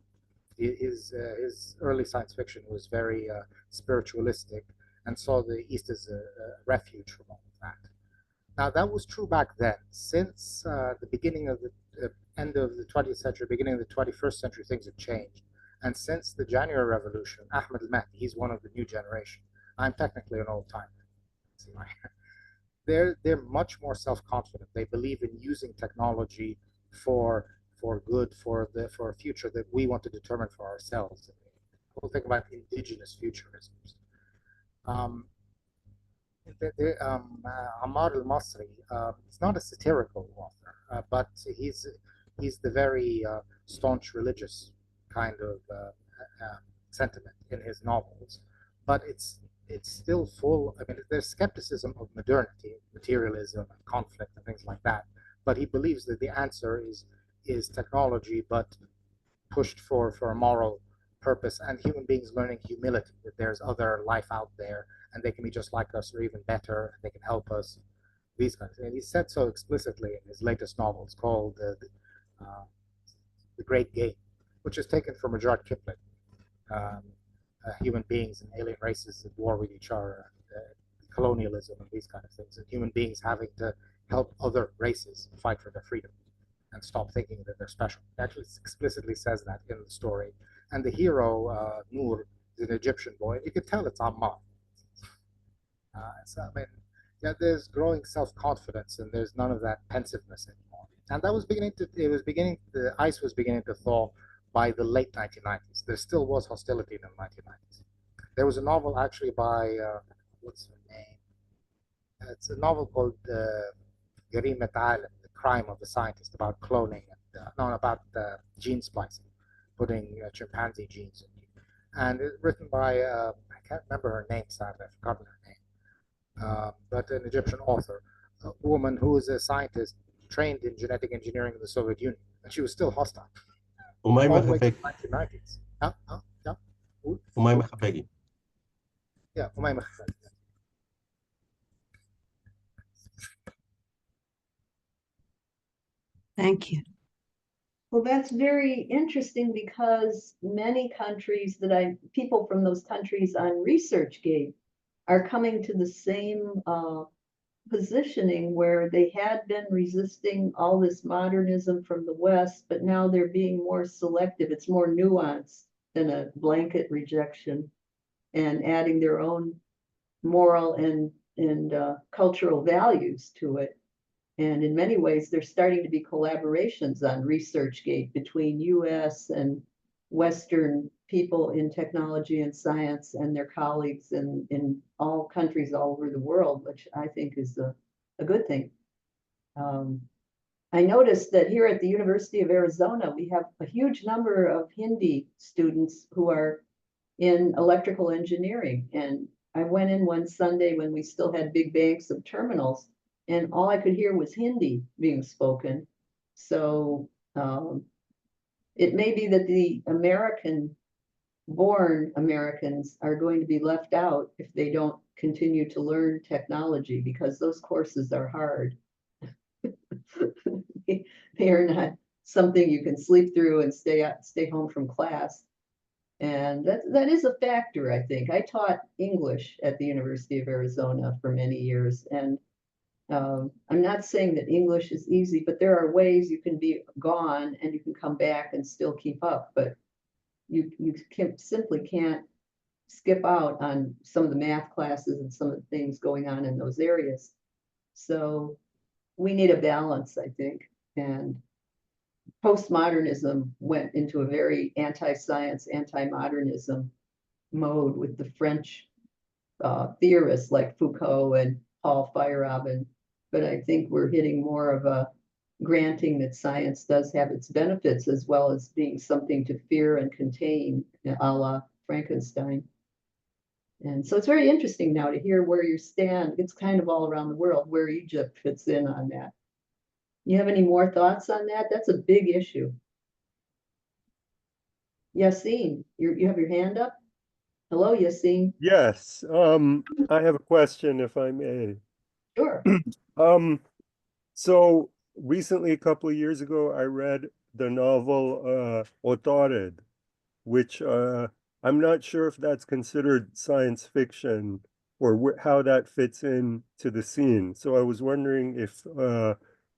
His early science fiction was very spiritualistic and saw the East as a refuge from all of that. Now, that was true back then. Since the beginning of the end of the 20th century, beginning of the 21st century, things have changed. And since the January Revolution, Ahmed Al-Mahdi, he's one of the new generation. I'm technically an old timer. See my they're much more self-confident. They believe in using technology for good, for a future that we want to determine for ourselves. People think about indigenous futurisms. Um, Ammar al-Masri is not a satirical author, but he's the very staunch religious kind of sentiment in his novels. But it's still full. I mean, there's skepticism of modernity, materialism, and conflict, and things like that. But he believes that the answer is technology, but pushed for a moral purpose, and human beings learning humility, that there's other life out there, and they can be just like us or even better, and they can help us. These kinds of, and he said so explicitly in his latest novel. It's called The Great Game, which is taken from Rudyard Kipling. Um, Human beings and alien races at war with each other, colonialism and these kind of things, and human beings having to help other races fight for their freedom and stop thinking that they're special. It actually explicitly says that in the story. And the hero, Noor, is an Egyptian boy. You can tell it's Ammar. So, I mean, yeah, there's growing self-confidence, and there's none of that pensiveness anymore. And that was the ice was beginning to thaw by the late 1990s. There still was hostility in the 1990s. There was a novel actually by, what's her name? It's a novel called Garimet Alam, The Crime of the Scientist, about cloning, and about gene splicing, putting chimpanzee genes in you. And it's written by, I can't remember her name, sadly, I've forgotten her name, but an Egyptian author, a woman who is a scientist trained in genetic engineering in the Soviet Union, and she was still hostile all أميمة the way to the خفاجي 1990s. Yeah. أميمة خفاجي. Yeah, Umayma Khalid. Thank you. Well, that's very interesting because many countries people from those countries on ResearchGate are coming to the same positioning where they had been resisting all this modernism from the West, but now they're being more selective. It's more nuanced than a blanket rejection, and adding their own moral and cultural values to it. And in many ways, there's starting to be collaborations on ResearchGate between US and Western people in technology and science and their colleagues in all countries all over the world, which I think is a good thing. I noticed that here at the University of Arizona, we have a huge number of Hindi students who are in electrical engineering. And I went in one Sunday when we still had big banks of terminals, and all I could hear was Hindi being spoken. So it may be that the born Americans are going to be left out if they don't continue to learn technology, because those courses are hard. They are not something you can sleep through and stay home from class. And that is a factor, I think. I taught English at the University of Arizona for many years, and I'm not saying that English is easy, but there are ways you can be gone and you can come back and still keep up. But you simply can't skip out on some of the math classes and some of the things going on in those areas. So we need a balance, I think. And postmodernism went into a very anti-science, anti-modernism mode with the French theorists like Foucault and Paul Feyerabend. But I think we're hitting more of a granting that science does have its benefits as well as being something to fear and contain, a la Frankenstein. And so it's very interesting now to hear where you stand. It's kind of all around the world where Egypt fits in on that. You have any more thoughts on that? That's a big issue. Yassine, you have your hand up? Hello, Yassine. Yes, I have a question if I may. Sure. So recently, a couple of years ago, I read the novel Autorid, which I'm not sure if that's considered science fiction or how that fits in to the scene. So I was wondering if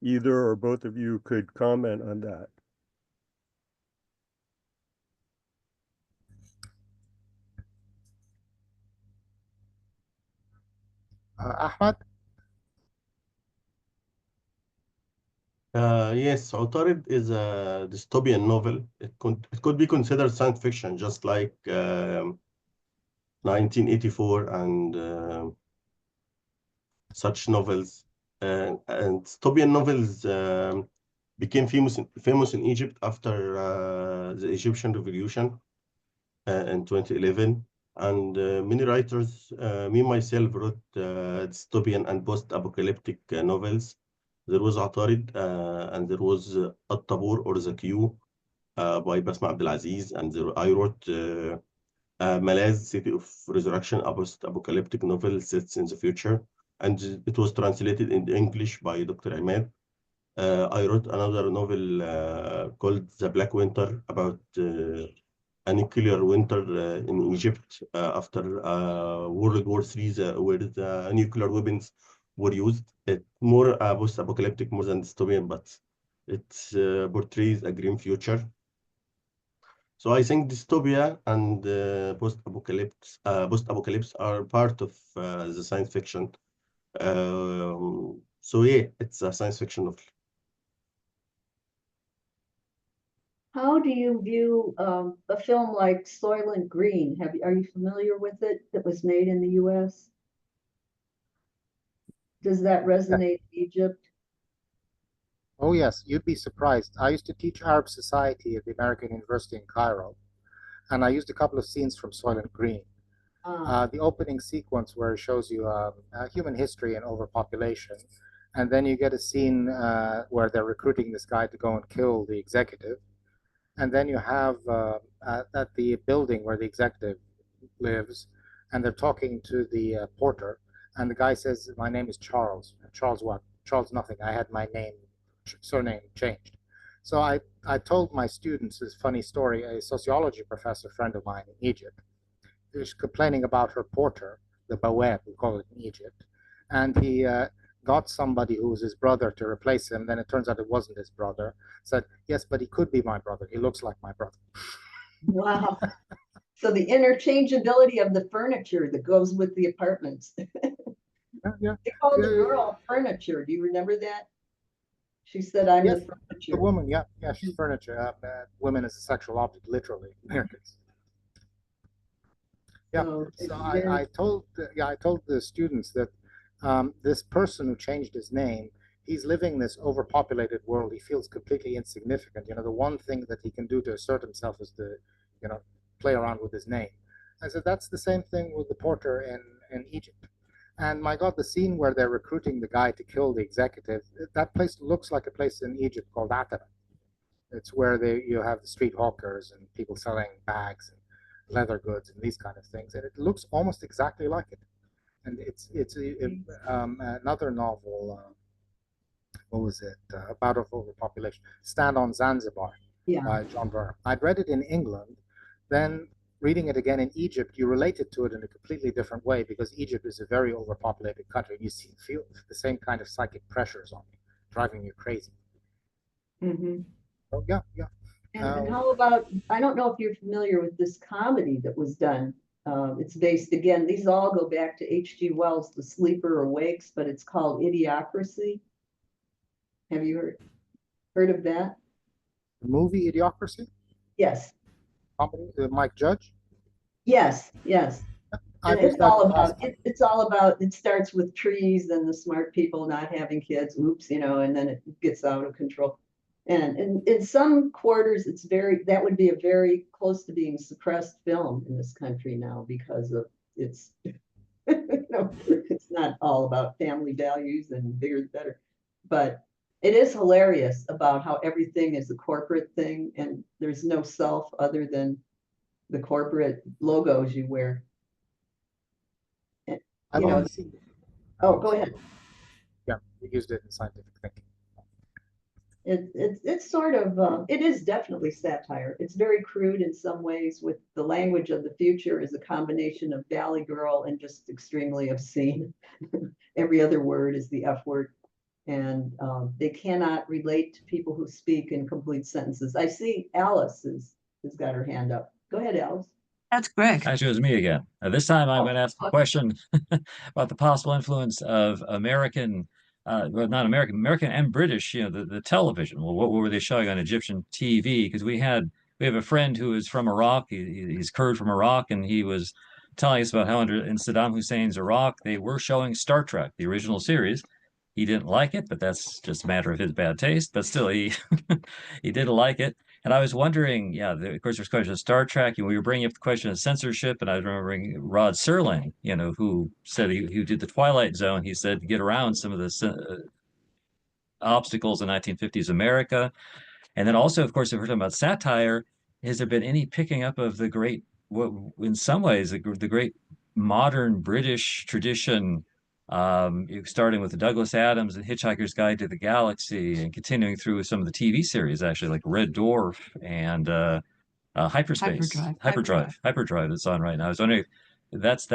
either or both of you could comment on that. Ahmed? Yes, Utarid is a dystopian novel. It could be considered science fiction, just like 1984 and such novels. And dystopian novels became famous in Egypt after the Egyptian Revolution in 2011. And many writers, me myself, wrote dystopian and post-apocalyptic novels. There was Atarid, and there was At-Tabur or The Queue by Basma Abdelaziz, and I wrote Malaz, City of Resurrection, a post-apocalyptic novel set in the future, and it was translated into English by Dr. Emad. I wrote another novel called The Black Winter about a nuclear winter in Egypt after World War III, where the nuclear weapons were used. It more post-apocalyptic more than dystopian, but it portrays a grim future. So I think dystopia and post-apocalypse are part of the science fiction. So yeah, it's a science fiction novel. How do you view a film like Soylent Green? Are you familiar with it? That was made in the U.S. Does that Yeah. resonate in Egypt? Oh, yes, you'd be surprised. I used to teach Arab society at the American University in Cairo, and I used a couple of scenes from Soylent Green. The opening sequence where it shows you human history and overpopulation, and then you get a scene where they're recruiting this guy to go and kill the executive, and then you have at the building where the executive lives, and they're talking to the porter, and the guy says, "My name is Charles." Charles what? Charles nothing. I had my surname changed. So I told my students this funny story. A sociology professor friend of mine in Egypt is complaining about her porter, the bawab, we call it in Egypt, and he got somebody who was his brother to replace him. Then it turns out it wasn't his brother. Said, "Yes, but he could be my brother. He looks like my brother." Wow. So the interchangeability of the furniture that goes with the apartments. Yeah, They called the yeah, girl furniture. Do you remember that? She said, "I'm yes, the the furniture." woman. Yeah, yeah, she's furniture. Women as a sexual object, literally, Americans. Yeah. So So it's very, I told the students that this person who changed his name, he's living this overpopulated world. He feels completely insignificant. The one thing that he can do to assert himself is to, you know, play around with his name. I said that's the same thing with the porter in Egypt. And my God, the scene where they're recruiting the guy to kill the executive, that place looks like a place in Egypt called Atara. It's where you have the street hawkers and people selling bags and leather goods and these kind of things, and it looks almost exactly like it. And another novel. What was it? About overpopulation. Stand on Zanzibar yeah. by John Byrne. I'd read it in England, then reading it again in Egypt, you related to it in a completely different way because Egypt is a very overpopulated country. You feel the same kind of psychic pressures on you, driving you crazy. Mm-hmm. So yeah, yeah. And how about, I don't know if you're familiar with this comedy that was done. It's based, again, these all go back to H.G. Wells' The Sleeper Awakes, but it's called Idiocracy. Have you heard of that? The movie Idiocracy, Yes, comedy, Mike Judge. yes, yes. And I've used that in class. it's all about, it starts with trees and the smart people not having kids, oops, and then it gets out of control. And in some quarters, that would be a very close to being suppressed film in this country now because of it's, it's not all about family values and bigger the better. But It is hilarious about how everything is a corporate thing and there's no self other than the corporate logos you wear. I've You know, only seen. oh, go ahead. Yeah, we used it in scientific thinking. It's sort of it is definitely satire. It's very crude in some ways. With the language of the future is a combination of Valley Girl and just extremely obscene. Every other word is the F word, and they cannot relate to people who speak in complete sentences. I see Alice has got her hand up. Go ahead, Alice. That's Greg. Actually, it was me again. This time I'm going to ask a Oh, question about the possible influence of American, well, not American, American and British, the television. Well, what were they showing on Egyptian TV? Because we have a friend who is from Iraq. He's Kurd from Iraq, and he was telling us about how in Saddam Hussein's Iraq, they were showing Star Trek, the original series. He didn't like it, but that's just a matter of his bad taste. But still, he he did like it. And I was wondering, yeah, of course, there's question of Star Trek, and we were bringing up the question of censorship, and I was remembering Rod Serling, who said who did the Twilight Zone. He said to get around some of the obstacles in 1950s America, and then also, of course, if we're talking about satire, has there been any picking up of the great, what in some ways the great modern British tradition, starting with Douglas Adams and Hitchhiker's Guide to the Galaxy, and continuing through some of the TV series, actually like Red Dwarf and Hyperdrive that's on right now. I was wondering if that's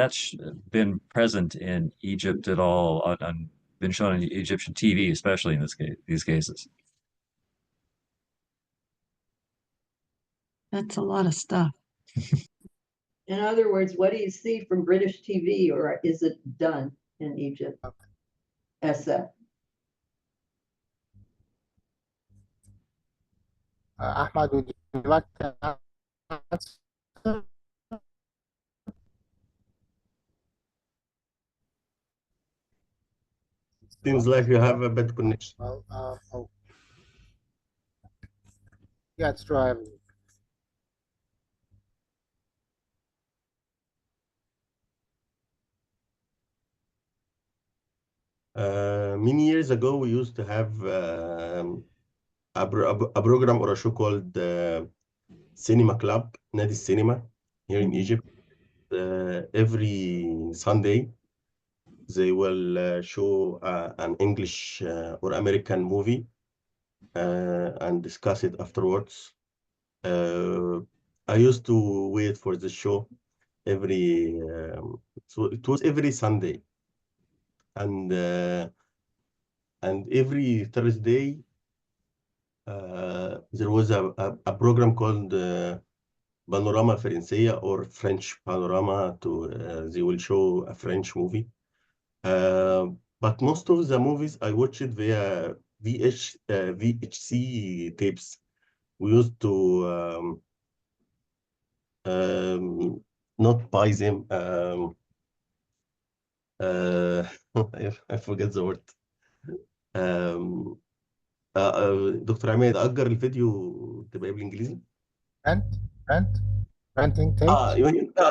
been present in Egypt at all, been shown on Egyptian TV, especially in these cases. That's a lot of stuff. in other words, what do you see from British TV, or is it done in Egypt? SF. Ahmad, would you like to answer? Seems like you have a bad connection. Well, oh, yeah, it's true. Many years ago, we used to have a program or a show called Cinema Club, Nadi Cinema, here in Egypt. Every Sunday, they will show an English or American movie and discuss it afterwards. I used to wait for the show so it was every Sunday, and every Thursday there was a program called Panorama Francesa or French Panorama. They will show a French movie. But most of the movies I watched via VHC tapes. We used to not buy them. I forget the word. um, دكتور عماد أجر الفيديو تبقى بالإنجليزي. Rent, rent, renting tapes.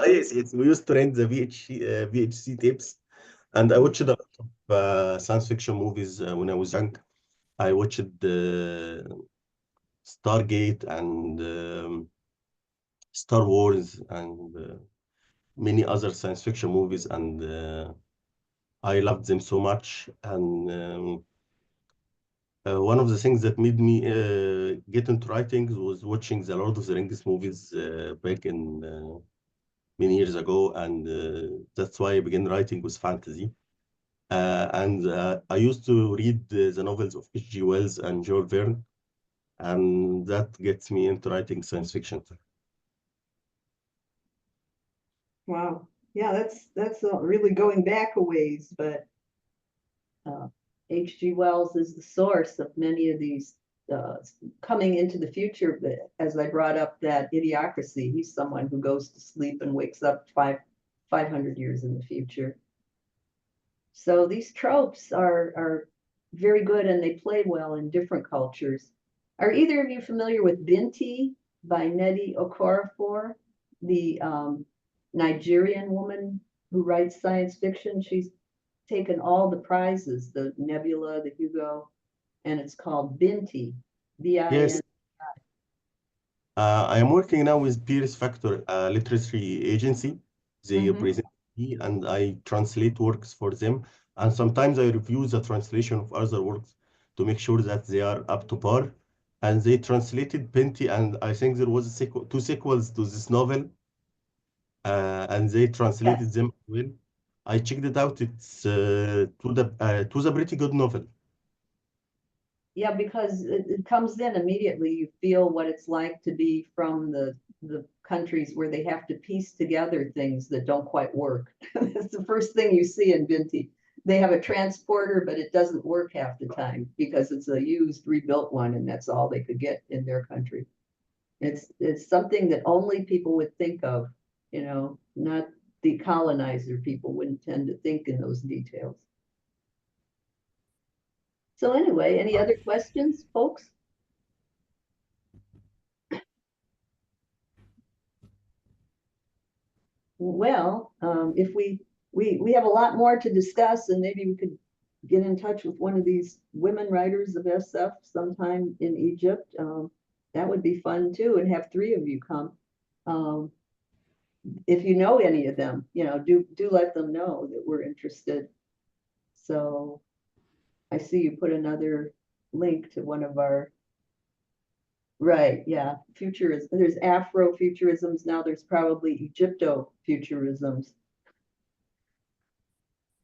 Yes. We used to rent the VHC tapes, and I watched a lot of science fiction movies when I was young. I watched Stargate and Star Wars and many other science fiction movies, and I loved them so much. And one of the things that made me get into writing was watching the Lord of the Rings movies back in many years ago, and that's why I began writing with fantasy. And I used to read the novels of H.G. Wells and Jules Verne, and that gets me into writing science fiction. Wow. Yeah, that's really going back a ways, but H.G. Wells is the source of many of these coming into the future. But as I brought up that Idiocracy, he's someone who goes to sleep and wakes up 500 years in the future. So these tropes are very good and they play well in different cultures. Are either of you familiar with Binti by Nnedi Okorafor, the Nigerian woman who writes science fiction? She's taken all the prizes, the Nebula, the Hugo. and it's called Binti, B-I-N. Yes, I am working now with Peers Factor, a literary agency. They Mhm. present me and I translate works for them. And sometimes I review the translation of other works to make sure that they are up to par. And they translated Pinty, and I think there was a two sequels to this novel, and they translated Yes. them well. I checked it out. It's it was a pretty good novel. Yeah, because it comes in immediately. You feel what it's like to be from the countries where they have to piece together things that don't quite work. It's the first thing you see in Binti. They have a transporter, but it doesn't work half the time because it's a used, rebuilt one, and that's all they could get in their country. It's something that only people would think of, not the colonizer people wouldn't tend to think in those details. So anyway, any other questions, folks? Well, if we have a lot more to discuss, and maybe we could get in touch with one of these women writers of SF sometime in Egypt. That would be fun too, and have three of you come. Um, if you know any of them, do let them know that we're interested. So I see you put another link to one of our, right, yeah, futurism. There's Afrofuturisms now. There's probably Egypto-futurisms.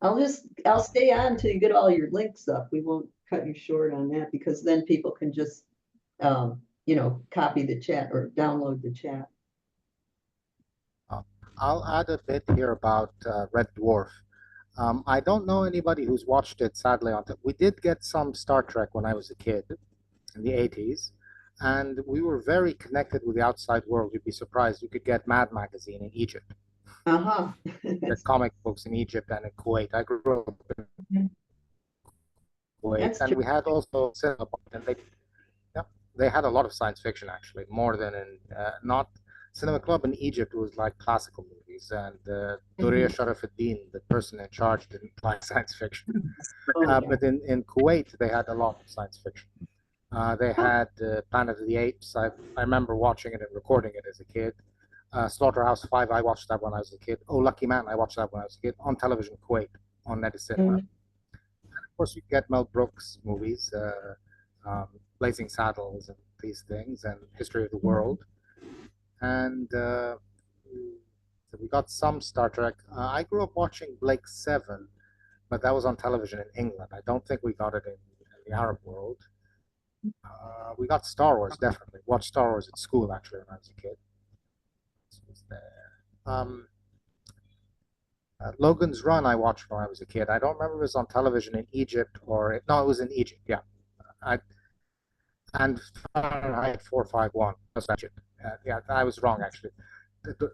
I'll stay on till you get all your links up. We won't cut you short on that because then people can just, copy the chat or download the chat. I'll add a bit here about Red Dwarf. I don't know anybody who's watched it, sadly. We did get some Star Trek when I was a kid in the 80s, and we were very connected with the outside world. You'd be surprised. You could get Mad Magazine in Egypt, Uh-huh. get comic books in Egypt and in Kuwait. I grew up in Kuwait, That's and true. we had also cinema, and yeah, they had a lot of science fiction actually, more than in not Cinema Club in Egypt was like classical movies, and Duria Sharafuddin, the person in charge, didn't like science fiction. Oh, But in Kuwait, they had a lot of science fiction. They had Planet of the Apes. I remember watching it and recording it as a kid. Slaughterhouse-5, I watched that when I was a kid. Oh, Lucky Man, I watched that when I was a kid on television Kuwait, on Cinema. Mhm. Of course, you get Mel Brooks movies, Blazing Saddles and these things, and History of the World. And so we got some Star Trek. I grew up watching Blake Seven, but that was on television in England. I don't think we got it in the Arab world. We got Star Wars, definitely. Watched Star Wars at school, actually, when I was a kid. This was there. Logan's Run, I watched when I was a kid. I don't remember if it was on television in Egypt or no, it was in Egypt. Yeah, and Fahrenheit 451. That's Egypt. Yeah, I was wrong actually.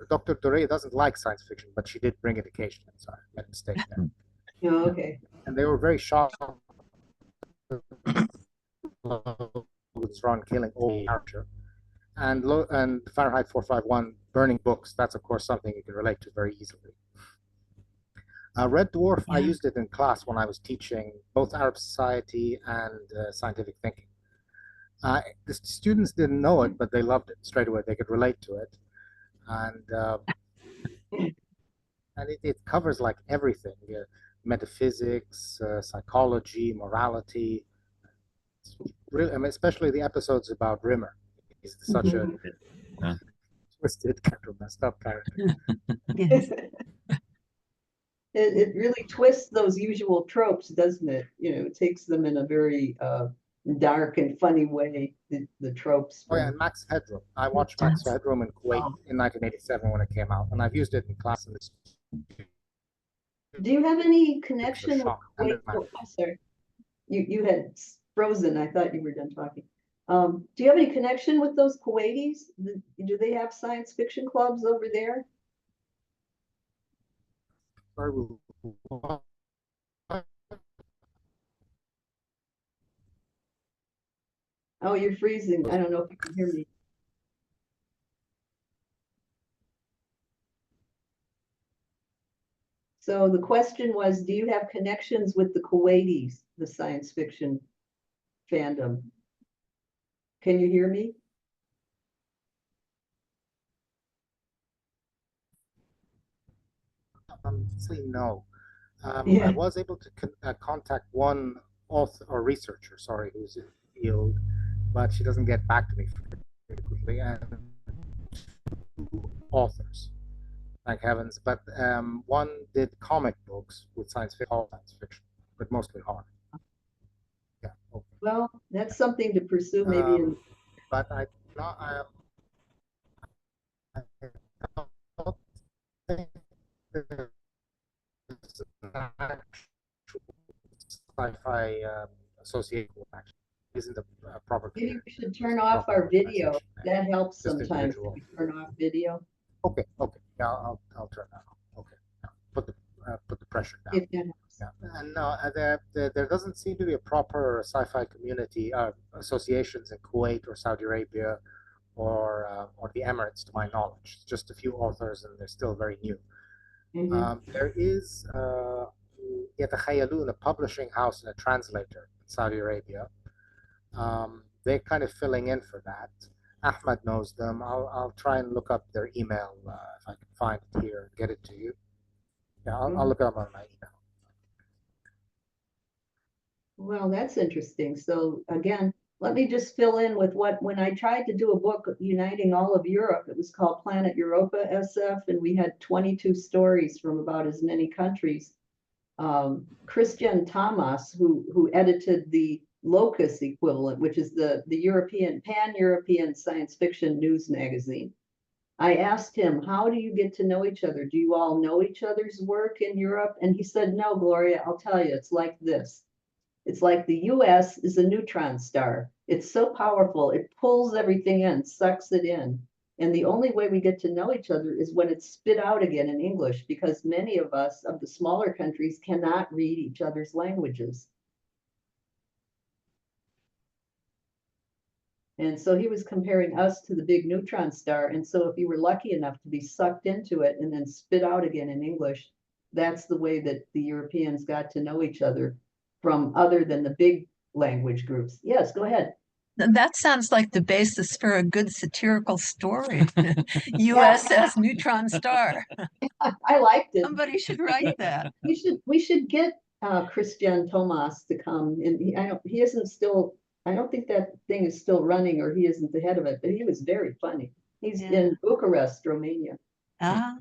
Dr. Dore doesn't like science fiction, but she did bring it occasionally. Sorry, I made a mistake there. Oh, okay. And they were very shocked. Logan's Run killing all character. And Fahrenheit 451 burning books. That's of course something you can relate to very easily. Red Dwarf, I used it in class when I was teaching both Arab society and scientific thinking. The students didn't know it, but they loved it straight away. They could relate to it, and it covers like everything: metaphysics, psychology, morality. It's really, I mean, especially the episodes about Rimmer. He's such a twisted, kind of messed up character. Yes. It really twists those usual tropes, doesn't it? It takes them in a very dark and funny way, the tropes. Oh yeah, and Max Headroom. I watched Max Headroom in Kuwait in 1987 when it came out, and I've used it in class. And it's Do you have any a connection with shock. Kuwait? Oh, I'm sorry. You had frozen. I thought you were done talking. Do you have any connection with those Kuwaitis? Do they have science fiction clubs over there? Oh, you're freezing. I don't know if you can hear me. So the question was, do you have connections with the Kuwaitis, the science fiction fandom. Can you hear me? Honestly, no. I Yeah. was able to contact one author or researcher, sorry, who's in the field, but she doesn't get back to me frequently, and two authors, thank heavens. But one did comic books with science fiction, but mostly horror. Yeah. Okay. Well, that's something to pursue maybe in. But I don't think there's an actual sci-fi association actually isn't a proper Maybe community, we should turn a off proper our video. organization. That helps Just sometimes if individual. we turn off video. Okay, yeah, I'll turn that on. Okay, yeah. Put the pressure down. If that helps. Yeah, and no, there doesn't seem to be a proper sci-fi community associations in Kuwait or Saudi Arabia or the Emirates, to my knowledge. It's just a few authors, and they're still very new. There is يتخيلون, a publishing house and a translator in Saudi Arabia. They're kind of filling in for that. Ahmed knows them. I'll try and look up their email if I can find it here and get it to you. Yeah, I'll look it up on my email. Well, that's interesting. So again, let me just fill in with when I tried to do a book uniting all of Europe, it was called Planet Europa SF, and we had 22 stories from about as many countries. Christian Thomas, who edited the Locus equivalent, which is the European, pan-European science fiction news magazine. I asked him, how do you get to know each other? Do you all know each other's work in Europe? And he said, no, Gloria, I'll tell you, it's like this. It's like the US is a neutron star. It's so powerful, it pulls everything in, sucks it in. And the only way we get to know each other is when it's spit out again in English, because many of us of the smaller countries cannot read each other's languages. And so he was comparing us to the big neutron star. And so if you were lucky enough to be sucked into it and then spit out again in English, that's the way that the Europeans got to know each other from other than the big language groups. Yes, go ahead. That sounds like the basis for a good satirical story. USS Neutron Star. I liked it. Somebody should write that. We should get Christian Thomas to come. And he isn't still, I don't think that thing is still running, or he isn't the head of it, but he was very funny. He's in Bucharest, Romania. Ah.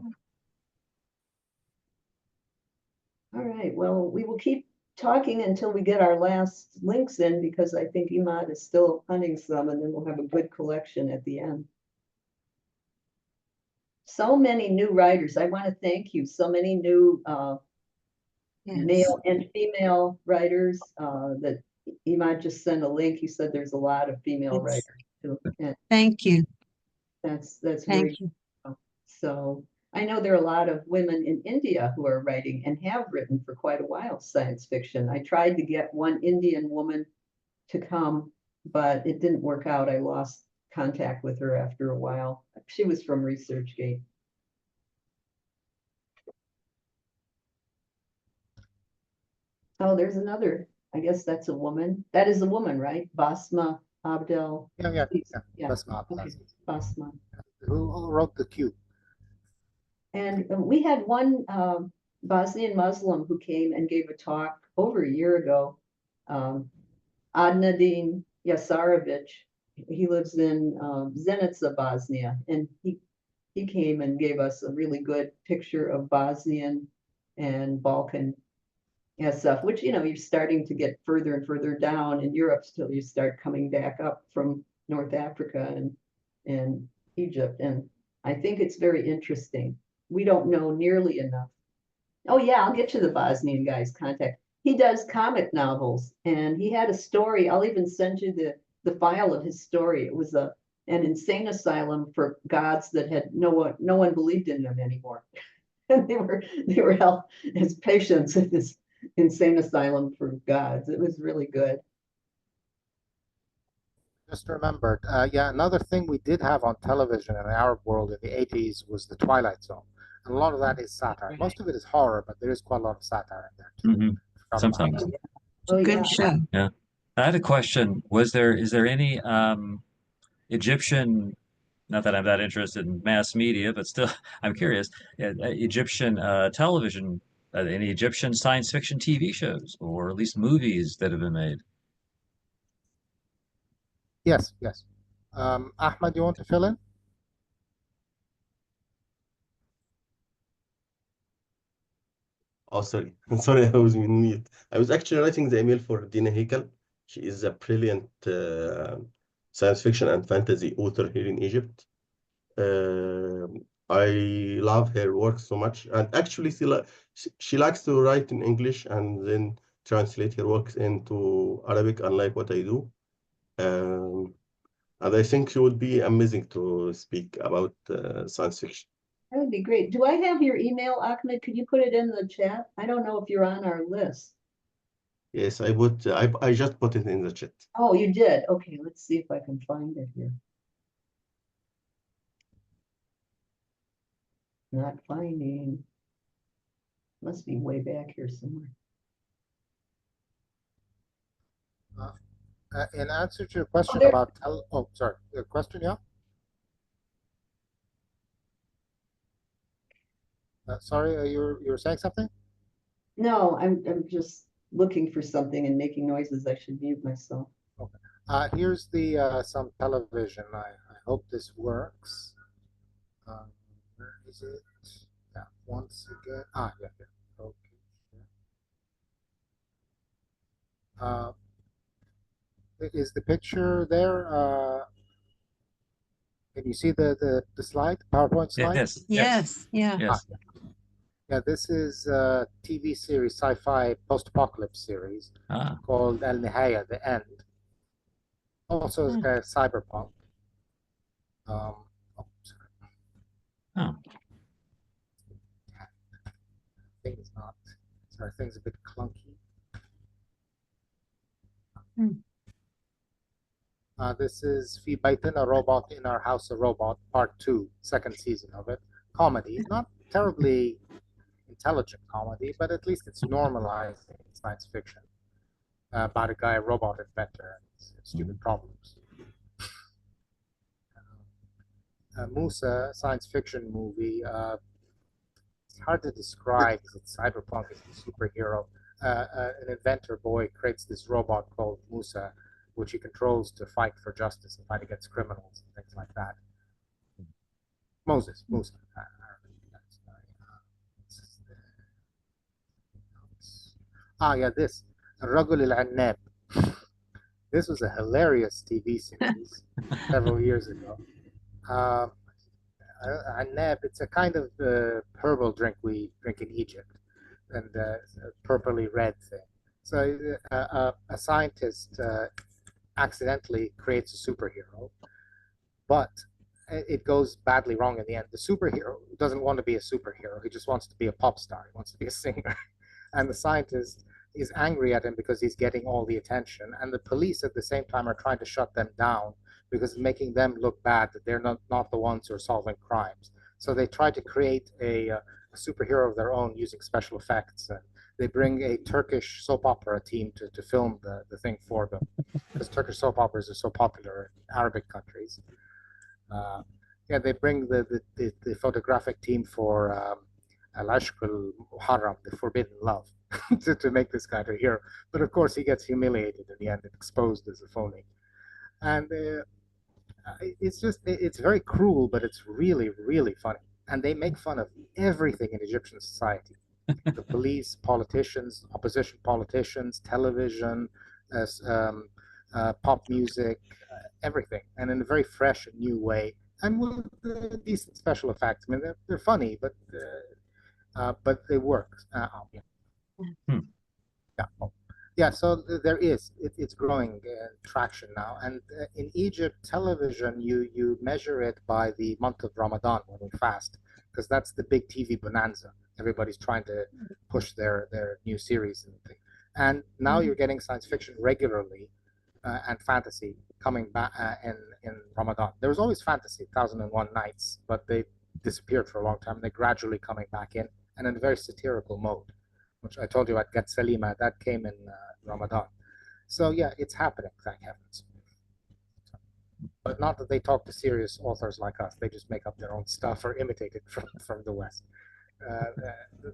All right, well, we will keep talking until we get our last links in, because I think Emad is still hunting some, and then we'll have a good collection at the end. So many new writers. I want to thank you. So many new male and female writers that Emad just sent a link. He said there's a lot of female writers too. And thank you. That's thank very you. So I know there are a lot of women in India who are writing and have written for quite a while science fiction. I tried to get one Indian woman to come, but it didn't work out. I lost contact with her after a while. She was from ResearchGate. Oh, there's another. I guess that's a woman. That is a woman, right? Basma Abdel. Yeah. Basma. Okay. Basma. Who wrote The Cube? And we had one Bosnian Muslim who came and gave a talk over a year ago. Adnadin Yasarovic. He lives in Zenica, Bosnia, and he came and gave us a really good picture of Bosnian and Balkan stuff, which, you're starting to get further and further down in Europe till you start coming back up from North Africa and Egypt. And I think it's very interesting. We don't know nearly enough. Oh yeah, I'll get you the Bosnian guy's contact. He does comic novels, and he had a story. I'll even send you the file of his story. It was an insane asylum for gods that had no one believed in them anymore. And they were held as patients in this insane asylum for gods. It was really good. Just remembered. Another thing we did have on television in the Arab world in the 80s was The Twilight Zone. And a lot of that is satire. Most of it is horror, but there is quite a lot of satire in there too. Sometimes. Oh, Good show. Yeah. I had a question. Is there any Egyptian, not that I'm that interested in mass media, but still I'm curious, Egyptian television, any Egyptian science fiction TV shows or at least movies that have been made? Yes, yes. Ahmed, you want to fill in? Oh, sorry. Sorry, I was in mute. I was actually writing the email for Dina Hickel. She is a brilliant science fiction and fantasy author here in Egypt. I love her work so much, and actually, she likes to write in English and then translate her works into Arabic, unlike what I do. Um, and I think she would be amazing to speak about science fiction. That would be great. Do I have your email, Ahmed? Could you put it in the chat? I don't know if you're on our list. Yes, I just put it in the chat. Oh, you did? Okay, let's see if I can find it here. Not finding. Must be way back here somewhere. In answer to your question there- about sorry, the question, yeah. Sorry, you were saying something? No, I'm just looking for something and making noises. I should mute myself. Okay. Here's the some television. I hope this works. Where is it? Yeah, once again. Yeah, yeah. Okay. Uh, is the picture there? Can you see the slide, PowerPoint slide? Yes, Yes, yeah. yes. Yeah, this is a TV series, sci-fi post-apocalypse series Ah, called Al-Nihaya, the end. Also, it's kind of cyberpunk. Oh, sorry. oh. Thing's not. Sorry, thing's a bit clunky. This is Fi Baitin, a robot in our house, a robot, part 2, second season of it. Comedy, not terribly intelligent comedy, but at least it's normalizing science fiction about a guy, a robot inventor, and stupid problems. Musa, science fiction movie. It's hard to describe because it's cyberpunk, it's a superhero. An inventor boy creates this robot called Musa, which he controls to fight for justice and fight against criminals and things like that. Musa. Yeah, this. Ragul al-Annab. This was a hilarious TV series several years ago. Annab, it's a kind of herbal drink we drink in Egypt, and a purpley red thing. So a scientist accidentally creates a superhero, but it goes badly wrong in the end. The superhero doesn't want to be a superhero. He just wants to be a pop star. He wants to be a singer. And the scientist is angry at him because he's getting all the attention. And the police at the same time are trying to shut them down because it's making them look bad, that they're not the ones who are solving crimes. So they try to create a superhero of their own using special effects. And they bring a Turkish soap opera team to film the thing for them, because Turkish soap operas are so popular in Arabic countries. Yeah, they bring the photographic team for Al-Ashq al-Muharram, the forbidden love, to make this guy a hero. But of course, he gets humiliated in the end and exposed as a phony. And it's very cruel, but it's really, really funny. And they make fun of everything in Egyptian society. The police, politicians, opposition politicians, television, pop music, everything, and in a very fresh and new way, and with decent special effects. I mean, they're funny, but they work. Yeah. Yeah. Yeah, so it's growing traction now, and in Egypt, television you measure it by the month of Ramadan when we fast, because that's the big TV bonanza. Everybody's trying to push their new series and things. And now you're getting science fiction regularly and fantasy coming back in Ramadan. There was always fantasy, 1001 Nights, but they disappeared for a long time. They're gradually coming back in, and in a very satirical mode, which I told you at Get Salima, that came in Ramadan. So yeah, it's happening, thank heavens. But not that they talk to serious authors like us. They just make up their own stuff or imitate it from the West.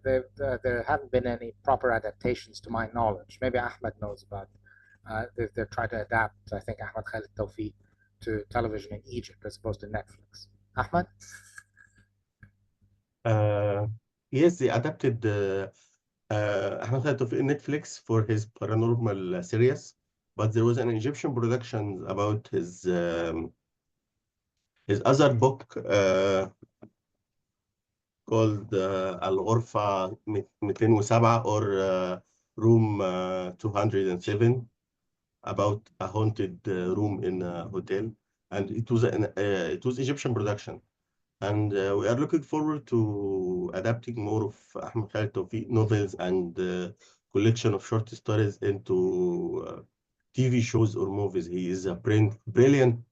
There haven't been any proper adaptations to my knowledge. Maybe Ahmed knows about. They're trying to adapt, I think, Ahmed Khalid Tawfiq to television in Egypt as opposed to Netflix. Ahmed? Yes, they adapted Ahmed Khalid Tawfiq in Netflix for his paranormal series, but there was an Egyptian production about his other book called Al-Ghurfa 207 or Room 207, about a haunted room in a hotel, and it was Egyptian production. And we are looking forward to adapting more of Ahmed Khalid Tawfiq novels and collection of short stories into TV shows or movies. He is a brilliant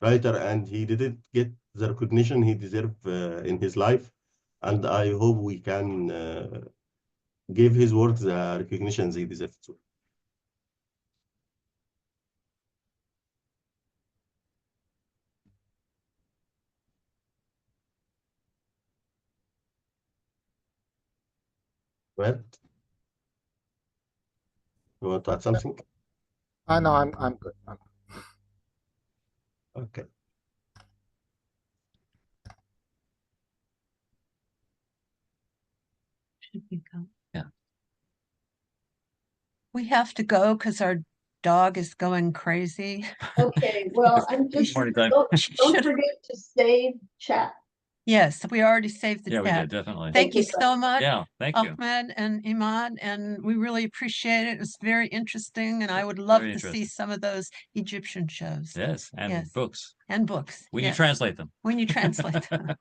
writer, and he didn't get the recognition he deserved in his life. And I hope we can give his work the recognition they deserve to. Well, you want to add something? No, I'm good. Okay. Should we go? Yeah. We have to go because our dog is going crazy. Okay, well, I'm just, Morning time. don't Should- forget to save chat. Yes, we already saved the Yeah, we chat. did, definitely. Thank you Okay, so much, Yeah, thank you. Ahmed and Emad, and we really appreciate it. It was very interesting, and I would love Very to see interesting. some of those Egyptian shows Yes, and Yes. books. and books. When you yes, translate them. when you translate them.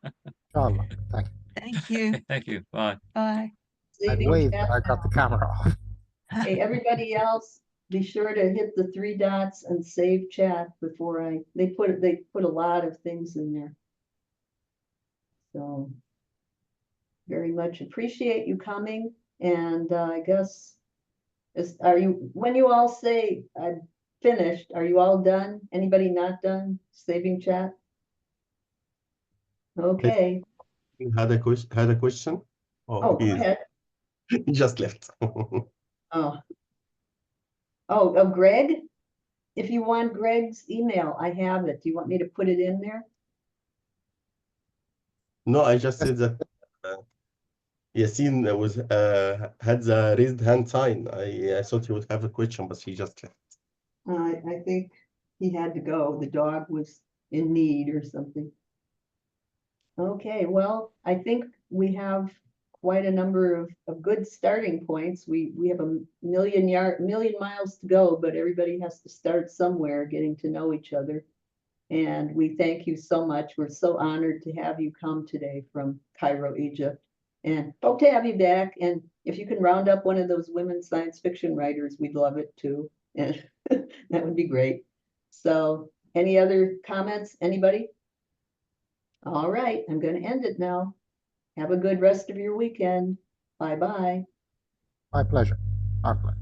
Inshallah. Thank you. Thank you. Thank you. Bye. Bye. I Saving waved, chat but I got the camera off. Hey, everybody else, be sure to hit the 3 dots and save chat before they put a lot of things in there. So very much appreciate you coming, and I guess when you all say I'm finished, are you all done? Anybody not done saving chat? Okay. Had a question? Oh, go ahead. He just left. Oh, Greg? If you want Greg's email, I have it. Do you want me to put it in there? No, I just said that Yassine had the raised hand sign. I thought he would have a question, but he just left. I think he had to go. The dog was in need or something. Okay, well, I think we have quite a number of good starting points. We have a million miles to go, but everybody has to start somewhere getting to know each other. And we thank you so much. We're so honored to have you come today from Cairo, Egypt. And hope to have you back. And if you can round up one of those women science fiction writers, we'd love it too. And that would be great. So any other comments? Anybody? All right, I'm going to end it now. Have a good rest of your weekend. Bye-bye. My pleasure. Our pleasure.